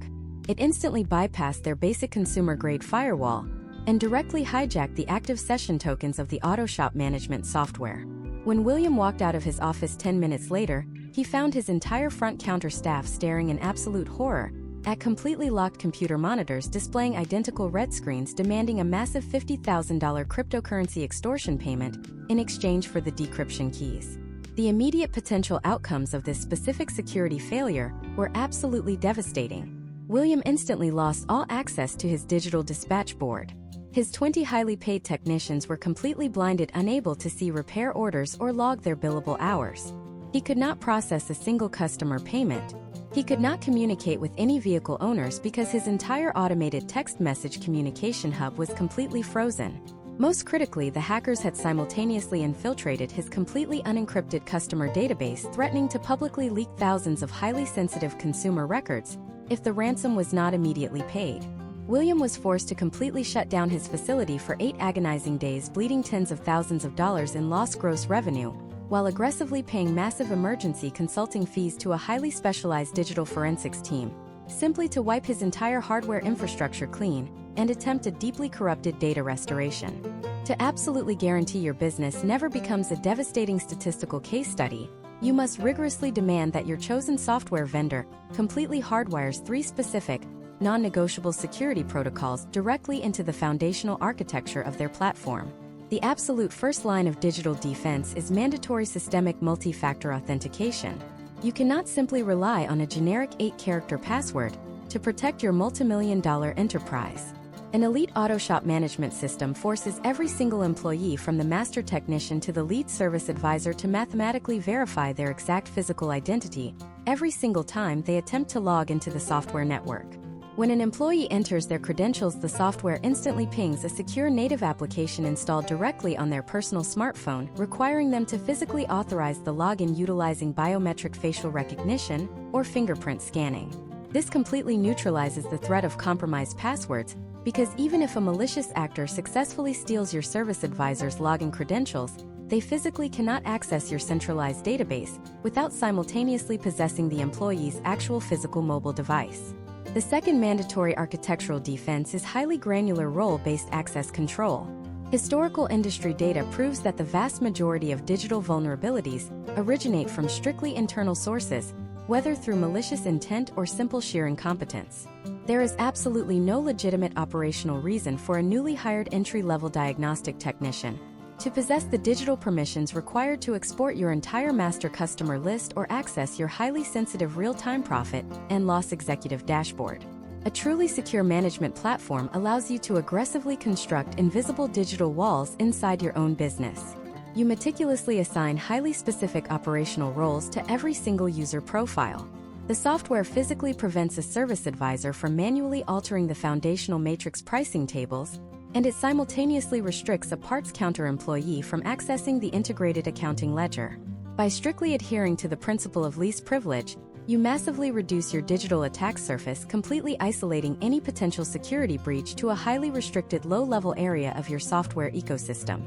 It instantly bypassed their basic consumer-grade firewall and directly hijacked the active session tokens of the auto shop management software. When William walked out of his office 10 minutes later, he found his entire front counter staff staring in absolute horror at completely locked computer monitors displaying identical red screens demanding a massive $50,000 cryptocurrency extortion payment in exchange for the decryption keys. The immediate potential outcomes of this specific security failure were absolutely devastating. William instantly lost all access to his digital dispatch board. His 20 highly paid technicians were completely blinded, unable to see repair orders or log their billable hours. He could not process a single customer payment. He could not communicate with any vehicle owners because his entire automated text message communication hub was completely frozen. Most critically, the hackers had simultaneously infiltrated his completely unencrypted customer database, threatening to publicly leak thousands of highly sensitive consumer records if the ransom was not immediately paid. William was forced to completely shut down his facility for 8 agonizing days, bleeding tens of thousands of dollars in lost gross revenue, while aggressively paying massive emergency consulting fees to a highly specialized digital forensics team, simply to wipe his entire hardware infrastructure clean and attempt a deeply corrupted data restoration. To absolutely guarantee your business never becomes a devastating statistical case study, you must rigorously demand that your chosen software vendor completely hardwires 3 specific, non-negotiable security protocols directly into the foundational architecture of their platform. The absolute first line of digital defense is mandatory systemic multi-factor authentication. You cannot simply rely on a generic 8-character password to protect your multi-million-dollar enterprise. An elite auto shop management system forces every single employee, from the master technician to the lead service advisor, to mathematically verify their exact physical identity every single time they attempt to log into the software network. When an employee enters their credentials, the software instantly pings a secure native application installed directly on their personal smartphone, requiring them to physically authorize the login utilizing biometric facial recognition or fingerprint scanning. This completely neutralizes the threat of compromised passwords, because even if a malicious actor successfully steals your service advisor's login credentials, they physically cannot access your centralized database without simultaneously possessing the employee's actual physical mobile device. The second mandatory architectural defense is highly granular role-based access control. Historical industry data proves that the vast majority of digital vulnerabilities originate from strictly internal sources, whether through malicious intent or simple sheer incompetence. There is absolutely no legitimate operational reason for a newly hired entry-level diagnostic technician to possess the digital permissions required to export your entire master customer list or access your highly sensitive real-time profit and loss executive dashboard. A truly secure management platform allows you to aggressively construct invisible digital walls inside your own business. You meticulously assign highly specific operational roles to every single user profile. The software physically prevents a service advisor from manually altering the foundational matrix pricing tables, and it simultaneously restricts a parts counter employee from accessing the integrated accounting ledger. By strictly adhering to the principle of least privilege, you massively reduce your digital attack surface, completely isolating any potential security breach to a highly restricted low-level area of your software ecosystem.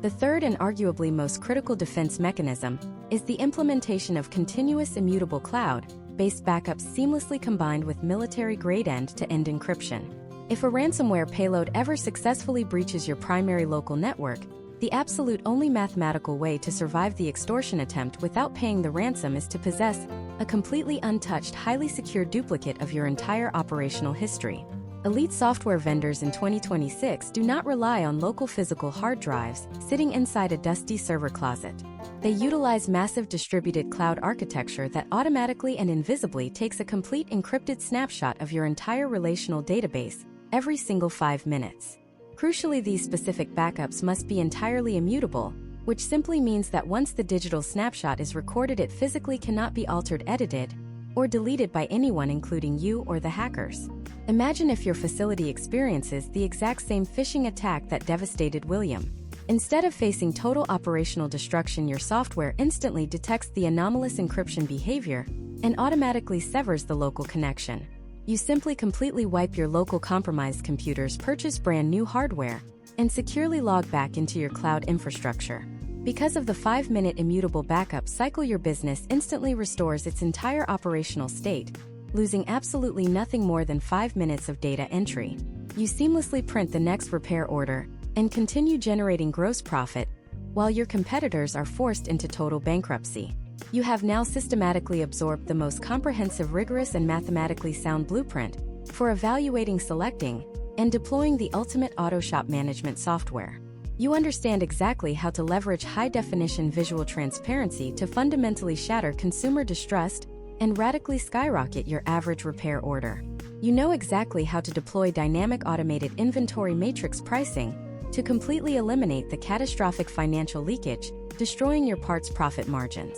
The third and arguably most critical defense mechanism is the implementation of continuous immutable cloud-based backups seamlessly combined with military-grade end-to-end encryption. If a ransomware payload ever successfully breaches your primary local network, the absolute only mathematical way to survive the extortion attempt without paying the ransom is to possess a completely untouched, highly secure duplicate of your entire operational history. Elite software vendors in 2026 do not rely on local physical hard drives sitting inside a dusty server closet. They utilize massive distributed cloud architecture that automatically and invisibly takes a complete encrypted snapshot of your entire relational database every single 5 minutes. Crucially, these specific backups must be entirely immutable, which simply means that once the digital snapshot is recorded, it physically cannot be altered, edited, or deleted by anyone, including you or the hackers. Imagine if your facility experiences the exact same phishing attack that devastated William. Instead of facing total operational destruction, your software instantly detects the anomalous encryption behavior and automatically severs the local connection. You simply completely wipe your local compromised computers, purchase brand new hardware, and securely log back into your cloud infrastructure. Because of the 5-minute immutable backup cycle, your business instantly restores its entire operational state, losing absolutely nothing more than 5 minutes of data entry. You seamlessly print the next repair order and continue generating gross profit, while your competitors are forced into total bankruptcy. You have now systematically absorbed the most comprehensive, rigorous, and mathematically sound blueprint for evaluating, selecting, and deploying the ultimate auto shop management software. You understand exactly how to leverage high-definition visual transparency to fundamentally shatter consumer distrust and radically skyrocket your average repair order. You know exactly how to deploy dynamic automated inventory matrix pricing to completely eliminate the catastrophic financial leakage, destroying your parts' profit margins.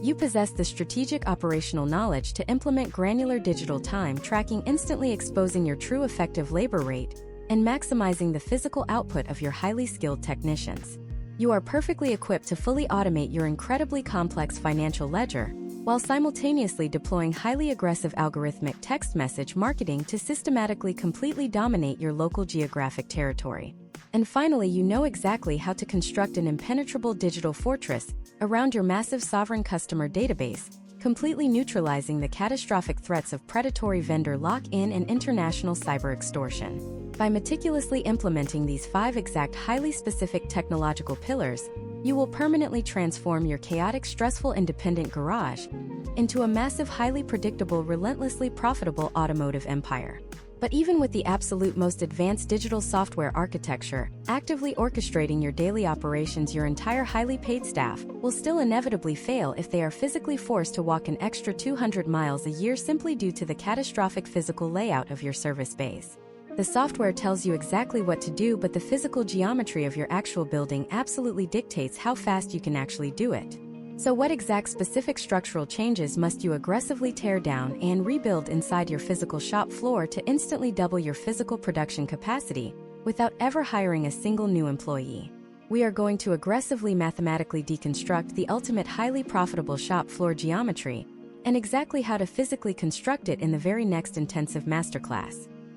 You possess the strategic operational knowledge to implement granular digital time tracking, instantly exposing your true effective labor rate and maximizing the physical output of your highly skilled technicians. You are perfectly equipped to fully automate your incredibly complex financial ledger, while simultaneously deploying highly aggressive algorithmic text message marketing to systematically completely dominate your local geographic territory. And finally, you know exactly how to construct an impenetrable digital fortress around your massive sovereign customer database, completely neutralizing the catastrophic threats of predatory vendor lock-in and international cyber extortion. By meticulously implementing these 5 exact, highly specific technological pillars, you will permanently transform your chaotic, stressful, independent garage into a massive, highly predictable, relentlessly profitable automotive empire. But even with the absolute most advanced digital software architecture, actively orchestrating your daily operations, your entire highly paid staff will still inevitably fail if they are physically forced to walk an extra 200 miles a year simply due to the catastrophic physical layout of your service base. The software tells you exactly what to do, but the physical geometry of your actual building absolutely dictates how fast you can actually do it. So what exact specific structural changes must you aggressively tear down and rebuild inside your physical shop floor to instantly double your physical production capacity without ever hiring a single new employee? We are going to aggressively mathematically deconstruct the ultimate highly profitable shop floor geometry and exactly how to physically construct it in the very next intensive masterclass.